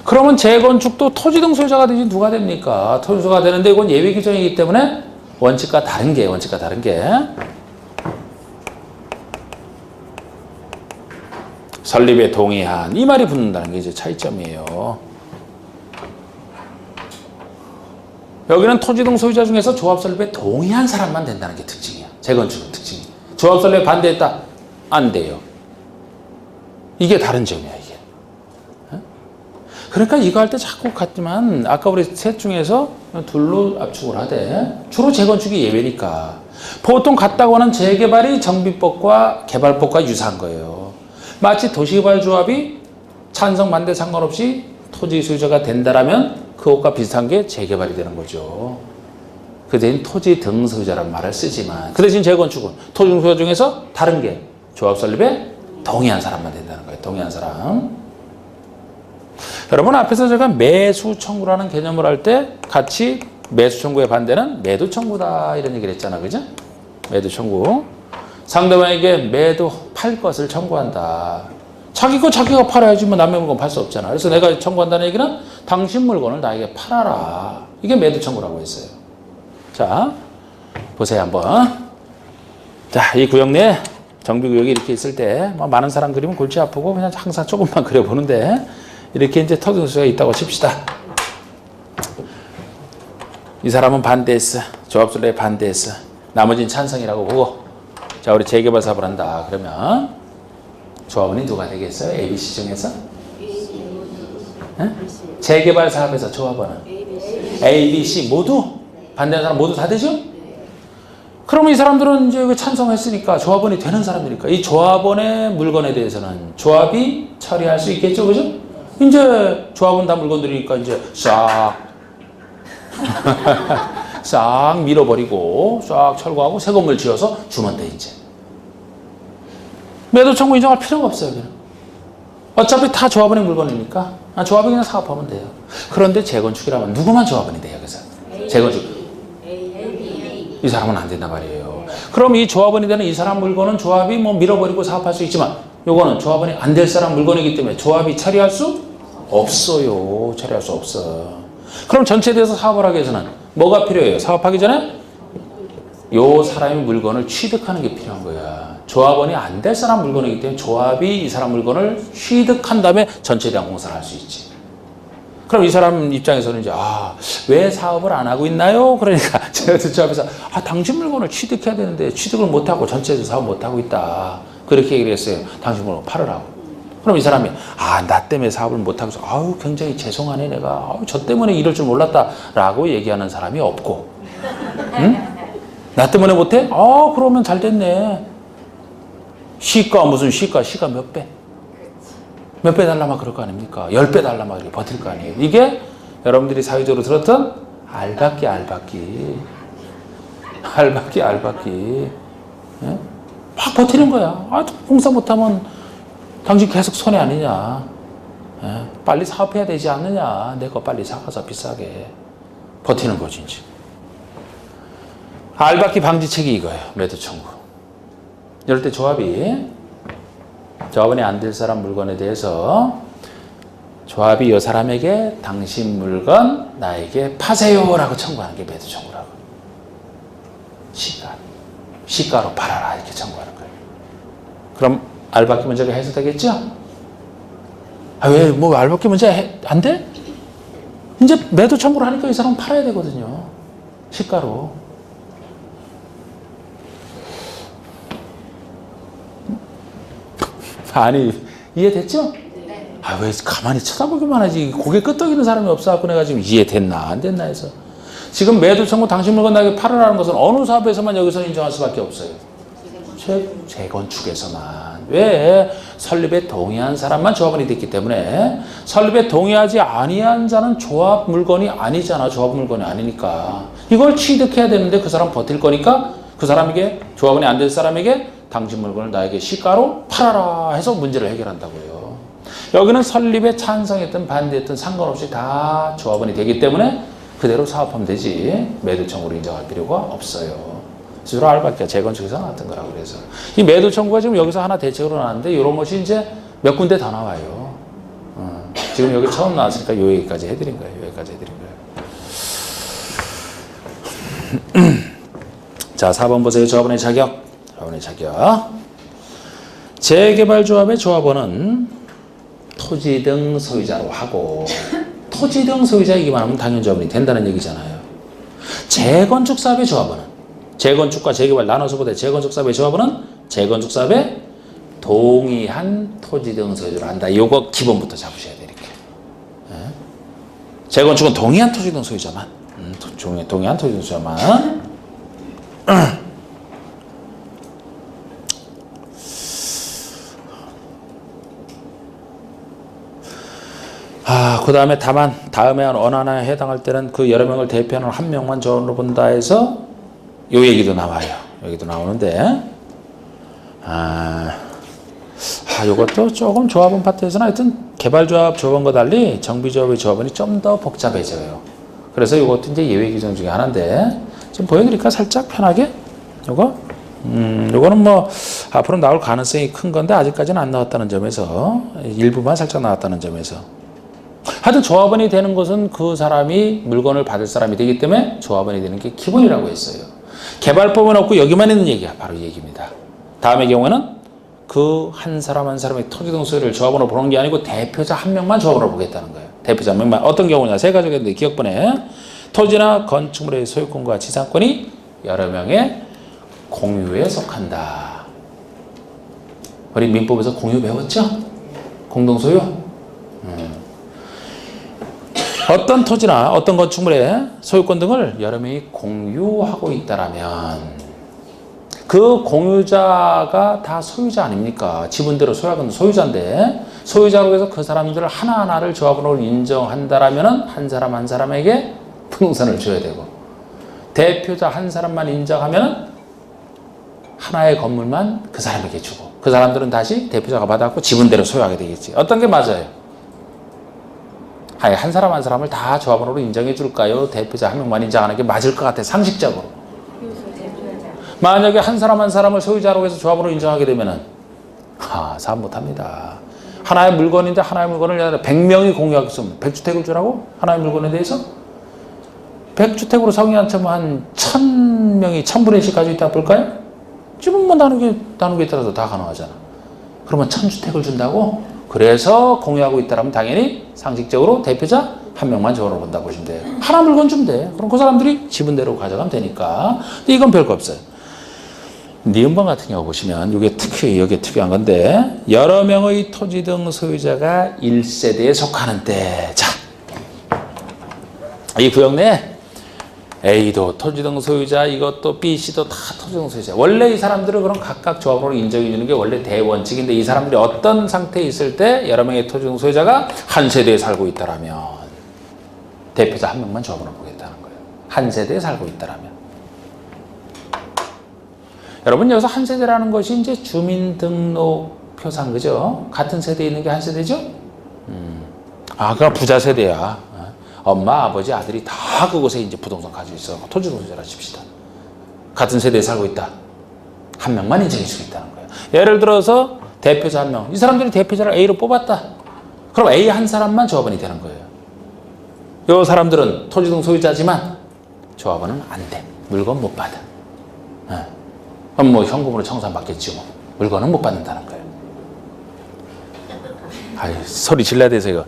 그러면 재건축도 토지 등 소유자가 되지 누가 됩니까? 토지 소유자가 되는데 이건 예외 규정이기 때문에 원칙과 다른 게 설립에 동의한 이 말이 붙는다는 게 이제 차이점이에요. 여기는 토지 등 소유자 중에서 조합 설립에 동의한 사람만 된다는 게 특징이야. 재건축은 특징이. 조합 설립에 반대했다? 안 돼요. 이게 다른 점이야, 이게. 그러니까 이거 할 때 자꾸 같지만 아까 우리 셋 중에서 둘로 압축을 하되 주로 재건축이 예외니까 보통 같다고 하는 재개발이 정비법과 개발법과 유사한 거예요. 마치 도시개발조합이 찬성 반대 상관없이 토지 소유자가 된다라면 그것과 비슷한 게 재개발이 되는 거죠. 그 대신 토지 등 소유자라는 말을 쓰지만 그 대신 재건축은 토지 등 소유자 중에서 다른 게 조합 설립에 동의한 사람만 된다는 거예요. 동의한 사람. 여러분 앞에서 제가 매수 청구라는 개념을 할 때 같이 매수 청구의 반대는 매도 청구다 이런 얘기를 했잖아. 그죠? 매도 청구. 상대방에게 매도 팔 것을 청구한다. 자기 거 자기가 팔아야지 뭐 남의 물건 팔 수 없잖아. 그래서 내가 청구한다는 얘기는 당신 물건을 나에게 팔아라. 이게 매도 청구라고 했어요. 자, 보세요 한번. 자, 이 구역 내에 정비구역이 이렇게 있을 때 뭐 많은 사람 그리면 골치 아프고 그냥 항상 조금만 그려보는데 이렇게 이제 토지소유가 있다고 칩시다. 이 사람은 반대했어. 조합 설립에 반대했어. 나머지는 찬성이라고 보고 자 우리 재개발 사업을 한다. 그러면 조합원이 누가 되겠어요? ABC 중에서? 네? 재개발 사업에서 조합원은? ABC 모두? 반대하는 사람 모두 다 되죠? 그러면 이 사람들은 이제 찬성했으니까 조합원이 되는 사람들이니까 이 조합원의 물건에 대해서는 조합이 처리할 수 있겠죠, 그죠? 이제 조합원 다 물건들이니까 이제 싹 밀어버리고 싹 철거하고 새 건물 지어서 주면 돼 이제. 매도 청구 인정할 필요가 없어요. 그냥. 어차피 다 조합원의 물건이니까 조합이 그냥 사업하면 돼요. 그런데 재건축이라면 누구만 조합원이 돼요. 그래서 재건축 이 사람은 안 된단 말이에요. 그럼 이 조합원이 되는 이 사람 물건은 조합이 뭐 밀어버리고 사업할 수 있지만 요거는 조합원이 안 될 사람 물건이기 때문에 조합이 처리할 수 없어요. 처리할 수 없어. 그럼 전체에 대해서 사업을 하기 위해서는 뭐가 필요해요? 사업하기 전에 요 사람의 물건을 취득하는 게 필요한 거야. 조합원이 안 될 사람 물건이기 때문에 조합이 이 사람 물건을 취득한 다음에 전체에 대한 공사를 할 수 있지. 그럼 이 사람 입장에서는 이제 왜 사업을 안 하고 있나요? 그러니까 제가 조합에서 당신 물건을 취득해야 되는데 취득을 못하고 전체에서 사업 못하고 있다. 그렇게 얘기를 했어요. 당신 물건 팔으라고. 그럼 이 사람이 나 때문에 사업을 못하고서 굉장히 죄송하네 내가 저 때문에 이럴 줄 몰랐다 라고 얘기하는 사람이 없고 응? 나 때문에 못해? 그러면 잘 됐네. 시가 무슨 시가 몇 배? 몇 배 달라마 그럴 거 아닙니까? 10배 달라마 이렇게 버틸 거 아니에요. 이게 여러분들이 사회적으로 들었던 알박기 예? 막 버티는 거야. 공사 못하면 당신 계속 손해 아니냐. 예? 빨리 사업해야 되지 않느냐. 내 거 빨리 사가서 비싸게 버티는 거지 이제. 알박기 방지책이 이거예요. 매도 청구. 이럴 때 조합원이 안 될 사람 물건에 대해서 조합이 이 사람에게 당신 물건 나에게 파세요라고 청구하는 게 매도 청구라고. 시가로 팔아라 이렇게 청구하는 거예요. 그럼 알박기 문제가 해소되겠죠? 왜 뭐 알박기 문제 안 돼? 이제 매도 청구를 하니까 이 사람은 팔아야 되거든요. 시가로. 아니 이해됐죠? 아, 왜 가만히 쳐다보기만 하지. 고개 끄덕이는 사람이 없어갖고 내가 지금 이해됐나 안 됐나 해서. 지금 매도 청구 당신 물건 나에게 팔으라는 것은 어느 사업에서만 여기서 인정할 수밖에 없어요. 재건축에서만. 왜? 설립에 동의한 사람만 조합원이 됐기 때문에 설립에 동의하지 아니한 자는 조합 물건이 아니잖아. 조합 물건이 아니니까. 이걸 취득해야 되는데 그 사람 버틸 거니까 그 사람에게 조합원이 안 될 사람에게 당신 물건을 나에게 시가로 팔아라 해서 문제를 해결한다고요. 여기는 설립에 찬성했든 반대했든 상관없이 다 조합원이 되기 때문에 그대로 사업하면 되지 매도 청구를 인정할 필요가 없어요. 주로 알바끼야 재건축에서 나왔던 거라고 그래서 이 매도 청구가 지금 여기서 하나 대책으로 나왔는데 이런 것이 이제 몇 군데 더 나와요. 지금 여기 처음 나왔으니까 요 얘기까지 해드린 거예요. 여기까지 해드린 거예요. 자, 4번 보세요. 조합원의 자격. 조합원의 자격. 재개발조합의 조합원은 토지 등 소유자로 하고 토지 등 소유자이기만 하면 당연 조합원이 된다는 얘기잖아요. 재건축 사업의 조합원은 재건축과 재개발 나눠서 보되 재건축 사업의 조합원은 재건축 사업에 동의한 토지 등 소유자로 한다. 요거 기본부터 잡으셔야 돼요. 이렇게. 재건축은 동의한 토지 등 소유자만. 동의한 토지 등 소유자만. 그 다음에 다만 다음에 어느 하나에 해당할 때는 그 여러 명을 대표하는 한 명만 조합원으로 본다 해서 요 얘기도 나와요. 여기도 나오는데 요것도 조금 조합원 파트에서는 하여튼 개발조합 조합원과 달리 정비조합의 조합원이 좀 더 복잡해져요. 그래서 이것도 이제 예외 규정 중에 하나인데 지금 보여드릴까 살짝 편하게 요거는 뭐 앞으로 나올 가능성이 큰 건데 아직까지는 안 나왔다는 점에서 일부만 살짝 나왔다는 점에서 하여튼 조합원이 되는 것은 그 사람이 물건을 받을 사람이 되기 때문에 조합원이 되는 게 기본이라고 했어요. 개발법은 없고 여기만 있는 얘기가 바로 이 얘기입니다. 다음의 경우에는 그 한 사람 한 사람의 토지 등 소유를 조합원으로 보는 게 아니고 대표자 한 명만 조합원으로 보겠다는 거예요. 대표자 한 명만. 어떤 경우냐? 세 가지가 있는데 기억번에 토지나 건축물의 소유권과 지상권이 여러 명의 공유에 속한다. 우리 민법에서 공유 배웠죠? 공동소유? 어떤 토지나 어떤 건축물의 소유권 등을 여러 명이 공유하고 있다라면 그 공유자가 다 소유자 아닙니까? 지분대로 소유하는 소유자인데 소유자로 해서 그 사람들 하나하나를 조합원으로 인정한다라면 한 사람 한 사람에게 부동산을 줘야 되고 대표자 한 사람만 인정하면 하나의 건물만 그 사람에게 주고 그 사람들은 다시 대표자가 받아갖고 지분대로 소유하게 되겠지. 어떤 게 맞아요? 한 사람 한 사람을 다 조합원으로 인정해 줄까요? 대표자 한 명만 인정하는 게 맞을 것 같아. 상식적으로. 만약에 한 사람 한 사람을 소유자로 해서 조합원으로 인정하게 되면은 사업 못합니다. 하나의 물건인데 하나의 물건을 100명이 공유하겠으면 100주택을 주라고? 하나의 물건에 대해서? 100주택으로 성의한 첨 한 1000명이 1000분의 1씩 가지고 있다 볼까요? 지분만 나누기에 따라서 다 가능하잖아. 그러면 1000주택을 준다고? 그래서 공유하고 있다면 당연히 상식적으로 대표자 한 명만 조합원으로 본다고 보시면 돼요. 하나 물건 주면 돼. 그럼 그 사람들이 지분대로 가져가면 되니까. 근데 이건 별거 없어요. 니은번 같은 경우 보시면 이게 특이한 건데 여러 명의 토지 등 소유자가 1세대에 속하는데 자, 이 구역 내 A도 토지 등 소유자, 이것도 B, C도 다 토지 등 소유자. 원래 이 사람들을 그럼 각각 조합으로 인정해 주는 게 원래 대원칙인데 이 사람들이 어떤 상태에 있을 때 여러 명의 토지 등 소유자가 한 세대에 살고 있다라면 대표자 한 명만 조합으로 보겠다는 거예요. 한 세대에 살고 있다라면. 여러분 여기서 한 세대라는 것이 이제 주민등록표상 그죠? 같은 세대에 있는 게 한 세대죠? 그럼 부자 세대야. 엄마, 아버지, 아들이 다 그곳에 이제 부동산 가지고 있어. 토지 소유자라 칩시다. 같은 세대에 살고 있다. 한 명만 인정해 주겠다는 거예요. 예를 들어서 대표자 한 명. 이 사람들이 대표자를 A로 뽑았다. 그럼 A 한 사람만 조합원이 되는 거예요. 이 사람들은 토지 등 소유자지만 조합원은 안 돼. 물건 못 받아. 그럼 뭐 현금으로 청산받겠지 뭐. 물건은 못 받는다는 거예요. 소리 질러야 돼서 이거.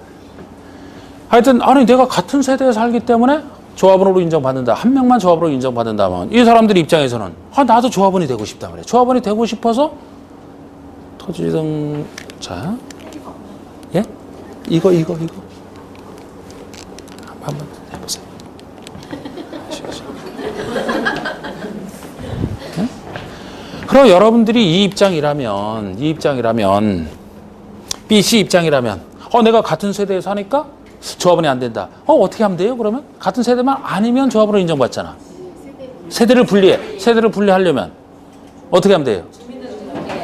하여튼 내가 같은 세대에 살기 때문에 조합원으로 인정받는다. 한 명만 조합원으로 인정받는다면 이 사람들 입장에서는 나도 조합원이 되고 싶다 그래. 조합원이 되고 싶어서 토지 등 자, 예? 이거. 한번 해보세요. 응? 그럼 여러분들이 이 입장이라면 B, C 입장이라면 내가 같은 세대에서 하니까 조합원이 안 된다. 어떻게 하면 돼요? 그러면 같은 세대만 아니면 조합원으로 인정받잖아. 세대를 분리하려면 어떻게 하면 돼요?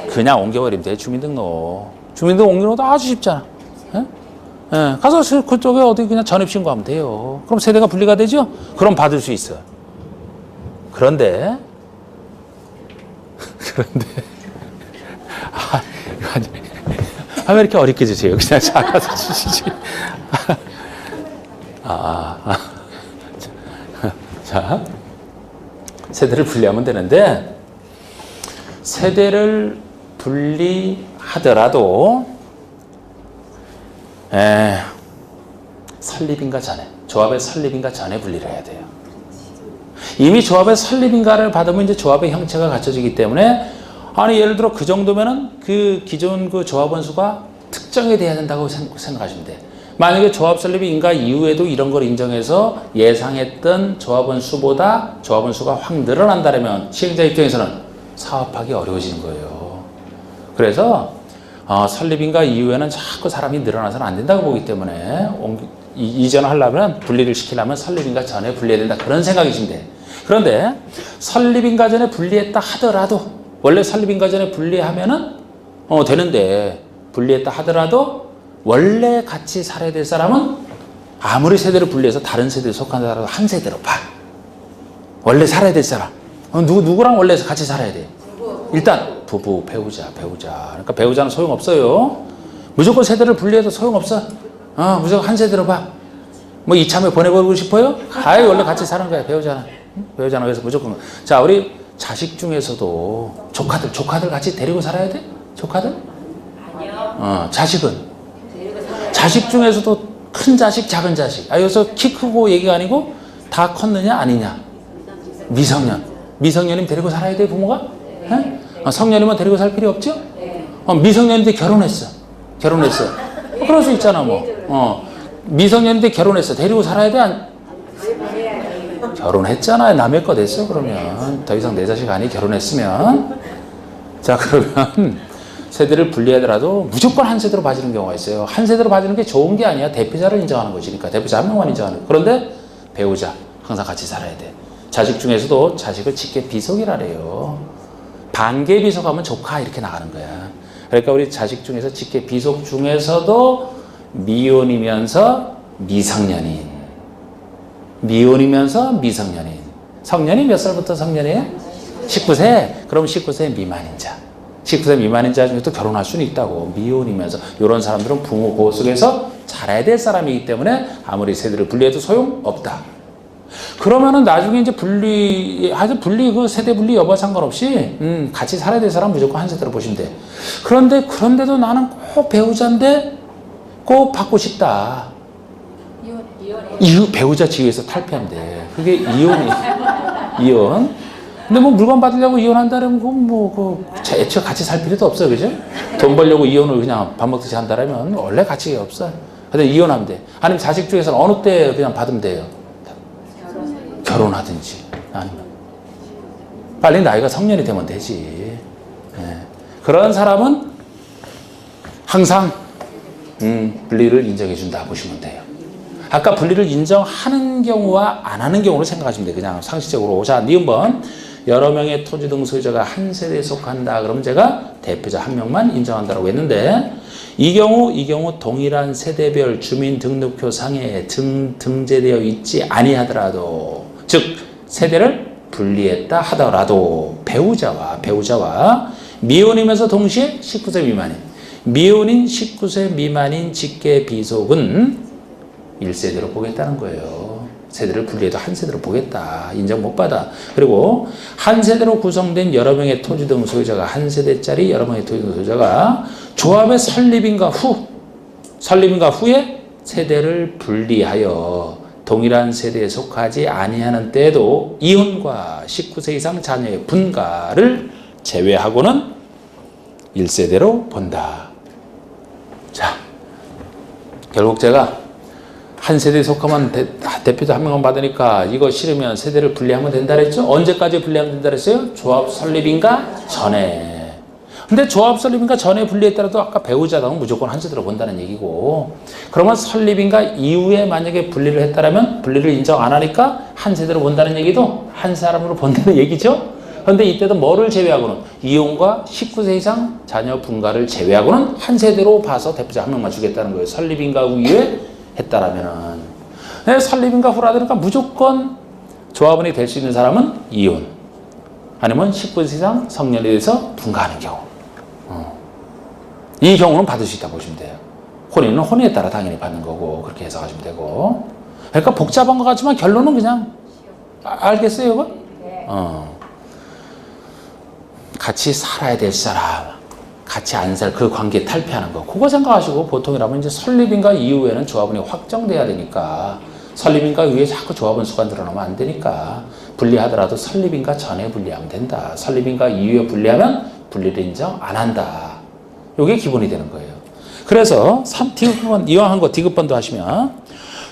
그냥 옮겨버리면 돼. 주민등록 옮기는 것도 아주 쉽잖아. 예? 예, 가서 그쪽에 어디 그냥 전입신고하면 돼요. 그럼 세대가 분리가 되죠? 그럼 받을 수 있어요. 그런데 왜 이렇게 어렵게 주세요? 그냥 작아서 주시지. 자, 세대를 분리하면 되는데, 세대를 분리하더라도, 설립인가 전에, 조합의 설립인가 전에 분리를 해야 돼요. 이미 조합의 설립인가를 받으면 이제 조합의 형체가 갖춰지기 때문에, 예를 들어 그 정도면은 그 기존 그 조합원 수가 특정이 돼야 된다고 생각하시면 돼. 만약에 조합 설립이 인가 이후에도 이런 걸 인정해서 예상했던 조합원 수보다 조합원 수가 확 늘어난다면 시행자 입장에서는 사업하기 어려워지는 거예요. 그래서 설립인가 이후에는 자꾸 사람이 늘어나서는 안 된다고 보기 때문에 이전하려면 분리를 시키려면 설립인가 전에 분리해야 된다. 그런 생각이시면 돼. 그런데 설립인가 전에 분리했다 하더라도 원래 설립인가 전에 분리하면은 되는데 분리했다 하더라도 원래 같이 살아야 될 사람은 아무리 세대를 분리해서 다른 세대에 속한다라도 한 세대로 봐. 원래 살아야 될 사람. 누구랑 원래 같이 살아야 돼? 일단 부부, 배우자. 그러니까 배우자는 소용없어요. 무조건 세대를 분리해도 소용없어. 무조건 한 세대로 봐. 뭐 이참에 보내버리고 싶어요? 원래 같이 사는 거야, 배우자는. 배우자는 그래서 무조건. 자, 우리 자식 중에서도 조카들 같이 데리고 살아야 돼? 조카들? 아니요. 자식 중에서도 큰 자식, 작은 자식. 여기서 키 크고 얘기가 아니고 다 컸느냐, 아니냐. 미성년이면 데리고 살아야 돼, 부모가? 네? 성년이면 데리고 살 필요 없죠? 미성년인데 결혼했어. 그럴 수 있잖아, 뭐. 미성년인데 결혼했어. 데리고 살아야 돼? 결혼했잖아요. 남의 거 됐어, 그러면. 더 이상 내 자식 아니, 결혼했으면. 자, 그러면 세대를 분리하더라도 무조건 한 세대로 봐주는 경우가 있어요. 한 세대로 봐주는 게 좋은 게 아니야. 대표자를 인정하는 것이니까. 대표자 한 명만 인정하는 거예요. 그런데 배우자, 항상 같이 살아야 돼. 자식 중에서도 자식을 직계 비속이라래요. 반계 비속하면 조카 이렇게 나가는 거야. 그러니까 우리 자식 중에서 직계 비속 중에서도 미혼이면서 미성년인. 성년이 몇 살부터 성년이에요? 19세? 그럼 19세 미만인 자. 19세 미만인 자 중에도 결혼할 수는 있다고. 미혼이면서. 이런 사람들은 부모 보호 속에서 자라야 될 사람이기 때문에 아무리 세대를 분리해도 소용없다. 그러면은 나중에 이제 그 세대 분리 여부와 상관없이, 같이 살아야 될 사람 무조건 한 세대로 보시면 돼. 그런데도 나는 꼭 배우자인데 꼭 받고 싶다. 배우자 지위에서 탈피하면 돼. 그게 이혼. 근데 뭐 물건 받으려고 이혼한다면 애초에 같이 살 필요도 없어, 그죠? 돈 벌려고 이혼을 그냥 밥 먹듯이 한다면 원래 가치가 없어. 근데 이혼하면 돼. 아니면 자식 중에서는 어느 때 그냥 받으면 돼요? 결혼하든지 아니면 빨리 나이가 성년이 되면 되지. 그런 사람은 항상 분리를 인정해 준다 보시면 돼요. 아까 분리를 인정하는 경우와 안 하는 경우를 생각하시면 돼요. 그냥 상식적으로. 자, 니은번 여러 명의 토지 등 소유자가 한 세대에 속한다. 그럼 제가 대표자 한 명만 인정한다고 했는데 이 경우 동일한 세대별 주민등록표 상에 등재되어 있지 아니하더라도, 즉 세대를 분리했다 하더라도 배우자와 미혼이면서 동시에 19세 미만인, 미혼인 19세 미만인 직계 비속은 1세대로 보겠다는 거예요. 세대를 분리해도 한 세대로 보겠다. 인정 못 받아. 그리고 한 세대로 구성된 여러 명의 토지 등 소유자가 한 세대짜리 여러 명의 토지 등 소유자가 조합의 설립인가 후에 세대를 분리하여 동일한 세대에 속하지 아니하는 때에도 이혼과 19세 이상 자녀의 분가를 제외하고는 1세대로 본다. 자, 결국 제가 한 세대에 속하면 대표자 한 명만 받으니까 이거 싫으면 세대를 분리하면 된다 그랬죠? 언제까지 분리하면 된다 그랬어요? 조합 설립인가 전에. 근데 조합 설립인가 전에 분리했더라도 아까 배우자당은 무조건 한 세대로 본다는 얘기고, 그러면 설립인가 이후에 만약에 분리를 했다라면 분리를 인정 안 하니까 한 세대로 본다는 얘기도 한 사람으로 본다는 얘기죠? 그런데 이때도 뭐를 제외하고는 이혼과 19세 이상 자녀 분가를 제외하고는 한 세대로 봐서 대표자 한 명만 주겠다는 거예요. 설립인가 이후에 했다라면은. 네, 설립인가 후라되니까 무조건 조합원이 될 수 있는 사람은 이혼 아니면 19세 이상 성년이 돼서 분가하는 경우. 이 경우는 받을 수 있다고 보시면 돼요. 혼인은 혼인에 따라 당연히 받는 거고 그렇게 해석하시면 되고. 그러니까 복잡한 것 같지만 결론은 그냥 알겠어요 이거? 네. 같이 살아야 될 사람, 같이 안 살 그 관계 탈피하는 거, 그거 생각하시고 보통이라면 이제 설립인가 이후에는 조합원이 확정돼야 되니까, 설립인가 이후에 자꾸 조합원 수가 늘어나면 안 되니까 분리하더라도 설립인가 전에 분리하면 된다. 설립인가 이후에 분리하면 분리를 인정 안 한다. 이게 기본이 되는 거예요. 그래서 디귿번 이왕한 거 디귿번도 하시면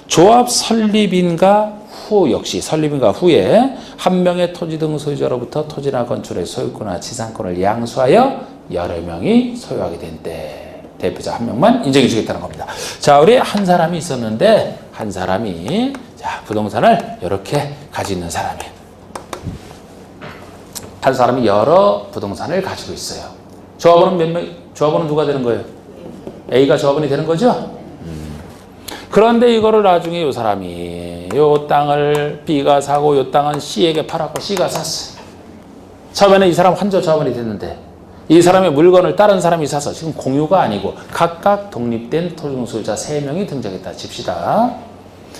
조합 설립인가 후 역시 설립인가 후에 한 명의 토지 등 소유자로부터 토지나 건축의 소유권이나 지상권을 양수하여 여러 명이 소유하게 된 때 대표자 한 명만 인정해 주겠다는 겁니다. 자, 우리 한 사람이 있었는데 한 사람이 자 부동산을 이렇게 가지고 있는 사람이에요. 한 사람이 여러 부동산을 가지고 있어요. 조합원은 몇 명? 조합원은 누가 되는 거예요? A가 조합원이 되는 거죠? 그런데 이거를 나중에 이 사람이 요 땅을 B가 사고 요 땅은 C에게 팔았고 C가 샀어. 처음에는 이 사람 환조 조합원이 됐는데 이 사람의 물건을 다른 사람이 사서 지금 공유가 아니고 각각 독립된 토지 소유자 3명이 등장했다 칩시다.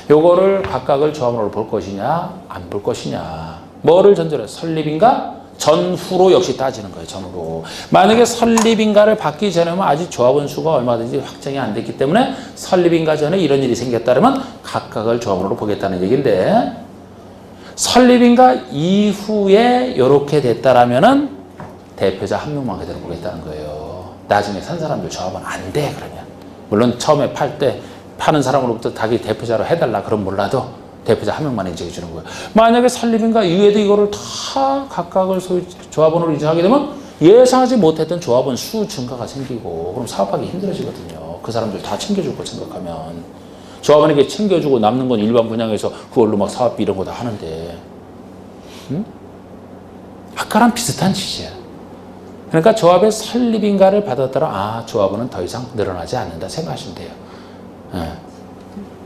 요거를 각각을 조합원으로 볼 것이냐 안 볼 것이냐. 뭐를 전제로 설립인가? 전후로 역시 따지는 거예요. 전후로. 만약에 설립인가를 받기 전에는 아직 조합원 수가 얼마든지 확정이 안 됐기 때문에 설립인가 전에 이런 일이 생겼다면 각각을 조합원으로 보겠다는 얘기인데, 설립인가 이후에 이렇게 됐다라면은 대표자 한 명만 그대로 보겠다는 거예요. 나중에 산 사람들 조합원 안 돼 그러면. 물론 처음에 팔 때 파는 사람으로부터 자기 대표자로 해달라 그럼 몰라도 대표자 한 명만 인정해 주는 거예요. 만약에 설립인가 이후에도 이거를 다 각각을 조합원으로 인정하게 되면 예상하지 못했던 조합원 수 증가가 생기고 그럼 사업하기 힘들어지거든요. 그 사람들 다 챙겨줄 거 생각하면. 조합원에게 챙겨주고 남는 건 일반 분양에서 그걸로 막 사업비 이런 거 다 하는데. 응? 아까랑 비슷한 취지야. 그러니까 조합의 설립인가를 받았더라. 조합원은 더 이상 늘어나지 않는다 생각하시면 돼요.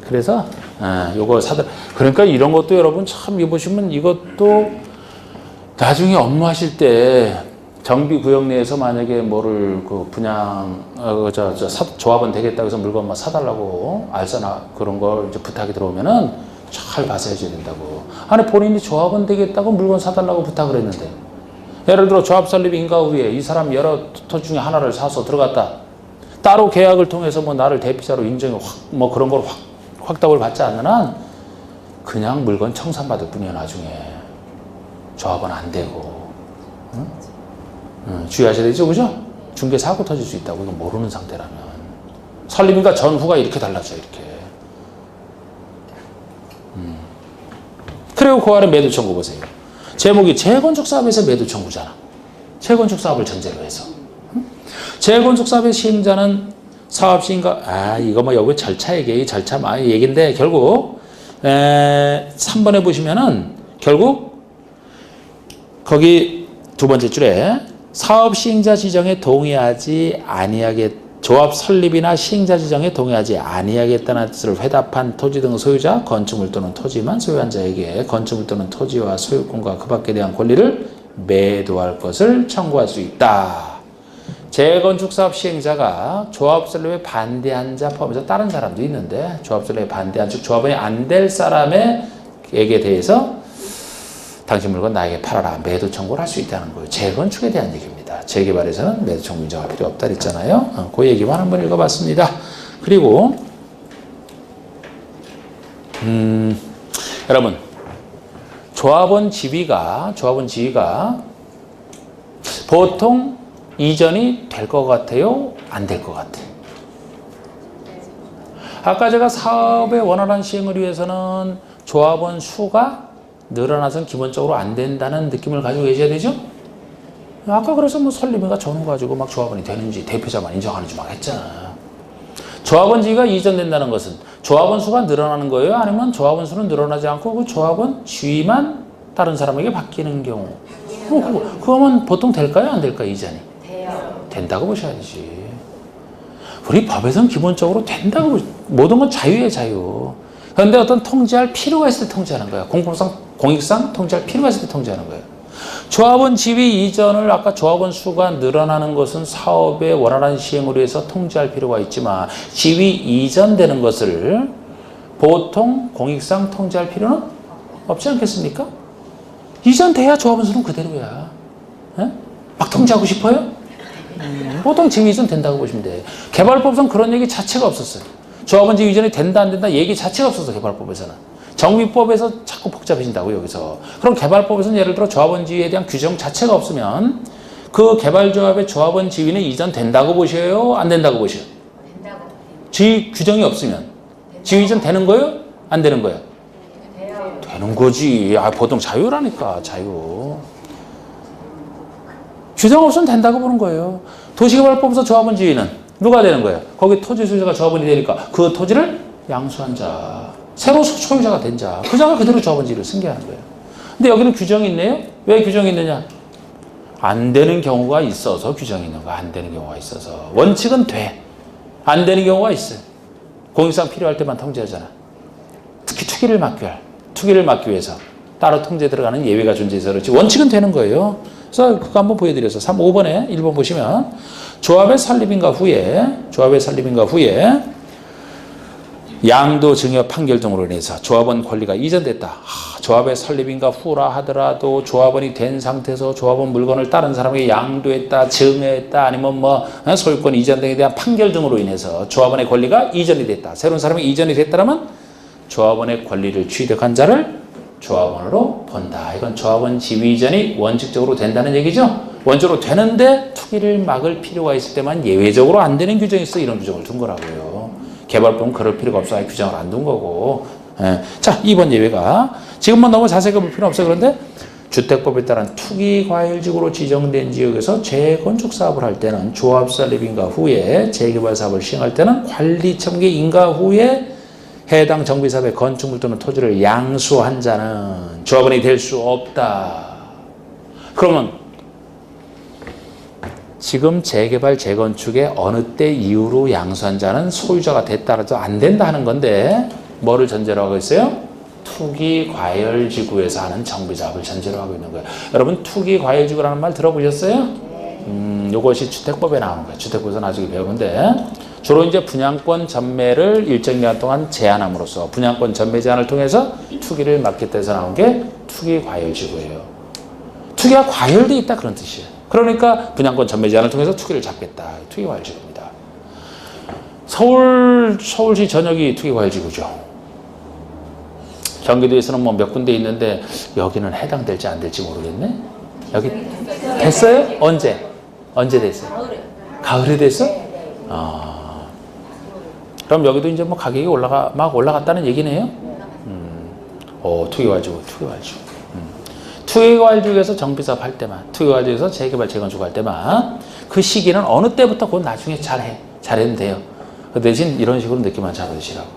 그래서 요거 그러니까 이런 것도 여러분 참 보시면 이것도 나중에 업무하실 때 정비구역 내에서 만약에 뭐를 그 분양 조합원 되겠다고 해서 물건 막 사달라고 알선나 그런 걸 이제 부탁이 들어오면은 잘 봐서 해줘야 된다고. 아니 본인이 조합원 되겠다고 물건 사달라고 부탁을 했는데, 예를 들어 조합 설립 인가 후에 이 사람 여러 토지 중에 하나를 사서 들어갔다. 따로 계약을 통해서 뭐 나를 대표자로 인정해 뭐 그런 걸 확답을 받지 않는 한 그냥 물건 청산받을 뿐이야. 나중에 조합은 안 되고. 주의하셔야 되죠, 그죠? 중개 사고 터질 수 있다고 이거 모르는 상태라면. 설립인가 전후가 이렇게 달라져 이렇게. 그리고 그 아래 매도 청구 보세요. 제목이 재건축 사업에서 매도 청구잖아. 재건축 사업을 전제로 해서. 재건축 사업의 시행자는 사업 시행가, 이거 뭐 여기 절차 얘기, 절차 많이 얘기인데, 결국, 3번에 보시면은, 결국, 거기 두 번째 줄에, 사업 시행자 지정에 동의하지 조합 설립이나 시행자 지정에 동의하지 아니하겠다는 뜻을 회답한 토지 등 소유자, 건축물 또는 토지만 소유한 자에게 건축물 또는 토지와 소유권과 그 밖에 대한 권리를 매도할 것을 청구할 수 있다. 재건축 사업 시행자가 조합 설립에 반대한 자 포함해서 다른 사람도 있는데 조합 설립에 반대한 즉 조합원이 안 될 사람에게 대해서 당신 물건 나에게 팔아라 매도 청구를 할 수 있다는 거예요. 재건축에 대한 얘기입니다. 재개발에서는 매도 청구 인정할 필요 없다 그랬잖아요. 그 얘기만 한번 읽어봤습니다. 그리고 여러분 조합원 지위가 보통 이전이 될 것 같아요? 안 될 것 같아요? 아까 제가 사업의 원활한 시행을 위해서는 조합원 수가 늘어나서는 기본적으로 안 된다는 느낌을 가지고 계셔야 되죠? 아까 그래서 뭐 설립인가 전후 가지고 막 조합원이 되는지 대표자만 인정하는지 막 했잖아. 조합원 지위가 이전된다는 것은 조합원 수가 늘어나는 거예요? 아니면 조합원 수는 늘어나지 않고 그 조합원 지위만 다른 사람에게 바뀌는 경우? 그거면 보통 될까요? 안 될까요? 이전이? 돼요. 된다고 보셔야지. 우리 법에서는 기본적으로 된다고, 모든 건 자유예요, 자유. 그런데 어떤 통제할 필요가 있을 때 통제하는 거야. 공익상 통제할 필요가 있을 때 통제하는 거예요. 조합원 지위 이전을 아까 조합원 수가 늘어나는 것은 사업의 원활한 시행을 위해서 통제할 필요가 있지만 지위 이전되는 것을 보통 공익상 통제할 필요는 없지 않겠습니까? 이전돼야 조합원 수는 그대로야. 에? 막 통제하고 싶어요? 보통 지위 이전 된다고 보시면 돼요. 개발법에서는 그런 얘기 자체가 없었어요. 조합원 지위 이전이 된다 안 된다 얘기 자체가 없었어. 개발법에서는. 정비법에서 자꾸 복잡해진다고 여기서. 그럼 개발법에서는 예를 들어 조합원 지위에 대한 규정 자체가 없으면 그 개발조합의 조합원 지위는 이전된다고 보셔요? 안 된다고 보셔요? 된다고. 지위 규정이 없으면 지위 이전 되는 거예요? 안 되는 거예요? 돼요. 되는 거지. 보통 자유라니까 자유. 규정 없으면 된다고 보는 거예요. 도시개발법에서 조합원 지위는 누가 되는 거예요? 거기 토지 소유자가 조합원이 되니까 그 토지를 양수한 자, 새로 소유자가 된 자, 그 자가 그대로 조합원 지위를 승계하는 거예요. 근데 여기는 규정이 있네요. 왜 규정이 있느냐? 안 되는 경우가 있어서 규정이 있는 거야. 안 되는 경우가 있어서. 원칙은 돼. 안 되는 경우가 있어요. 공익상 필요할 때만 통제하잖아. 특히 투기를 막기 위해서 따로 통제 들어가는 예외가 존재해서 그렇지 원칙은 되는 거예요. 그래서 그거 한번 보여드려서 5번에 1번 보시면 조합의 설립인가 후에 양도 증여 판결 등으로 인해서 조합원 권리가 이전됐다. 조합의 설립인가 후라 하더라도 조합원이 된 상태에서 조합원 물건을 다른 사람에게 양도했다, 증여했다, 아니면 소유권 이전 등에 대한 판결 등으로 인해서 조합원의 권리가 이전이 됐다. 새로운 사람에게 이전이 됐다면 조합원의 권리를 취득한 자를 조합원으로 본다. 이건 조합원 지위 이전이 원칙적으로 된다는 얘기죠. 원칙으로 되는데 투기를 막을 필요가 있을 때만 예외적으로 안 되는 규정이 있어. 이런 규정을 둔 거라고요. 개발법은 그럴 필요가 없어. 아예 규정을 안 둔 거고. 자, 2번 예외가 지금만 너무 자세하게 볼 필요는 없어요. 그런데 주택법에 따른 투기과열지구로 지정된 지역에서 재건축 사업을 할 때는 조합 설립인가 후에 재개발 사업을 시행할 때는 관리 청계 인가 후에 해당 정비사업의 건축물 또는 토지를 양수한 자는 조합원이 될 수 없다. 그러면 지금 재개발, 재건축의 어느 때 이후로 양수한 자는 소유자가 됐다라도 안 된다 하는 건데 뭐를 전제로 하고 있어요? 투기과열지구에서 하는 정비사업을 전제로 하고 있는 거예요. 여러분 투기과열지구라는 말 들어보셨어요? 이것이 주택법에 나오는 거예요. 주택법에서 나중에 배우는데 주로 이제 분양권 전매를 일정 기간 동안 제한함으로써 분양권 전매 제한을 통해서 투기를 막겠다 해서 나온 게 투기과열지구예요. 투기가 과열돼 있다 그런 뜻이에요. 그러니까 분양권 전매 제한을 통해서 투기를 잡겠다. 투기과열지구입니다. 서울시 전역이 투기과열지구죠. 경기도에서는 뭐 몇 군데 있는데 여기는 해당될지 안 될지 모르겠네. 여기 됐어요? 언제 됐어요? 가을에 됐어? 그럼 여기도 이제 뭐 가격이 막 올라갔다는 얘기네요? 투기과열지구. 투기과열지구에서 정비사업 할 때만, 투기과열지구에서 재개발, 재건축 할 때만 그 시기는 어느 때부터 곧 나중에 잘하면 돼요. 그 대신 이런 식으로 느낌만 잡으시라고.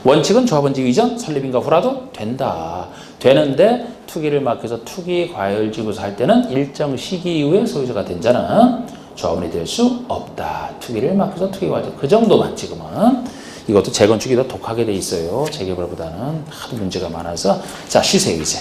원칙은 조합원 지위 이전, 설립인가 후라도 된다. 되는데 투기를 막혀서 투기과열지구에서 할 때는 일정 시기 이후에 소유자가 된 자는 조합원이 될 수 없다. 투기를 막혀서 투기과열지구. 그 정도만 지금은. 이것도 재건축이 더 독하게 돼 있어요. 재개발보다는 하도 문제가 많아서. 자, 쉬세요 이제.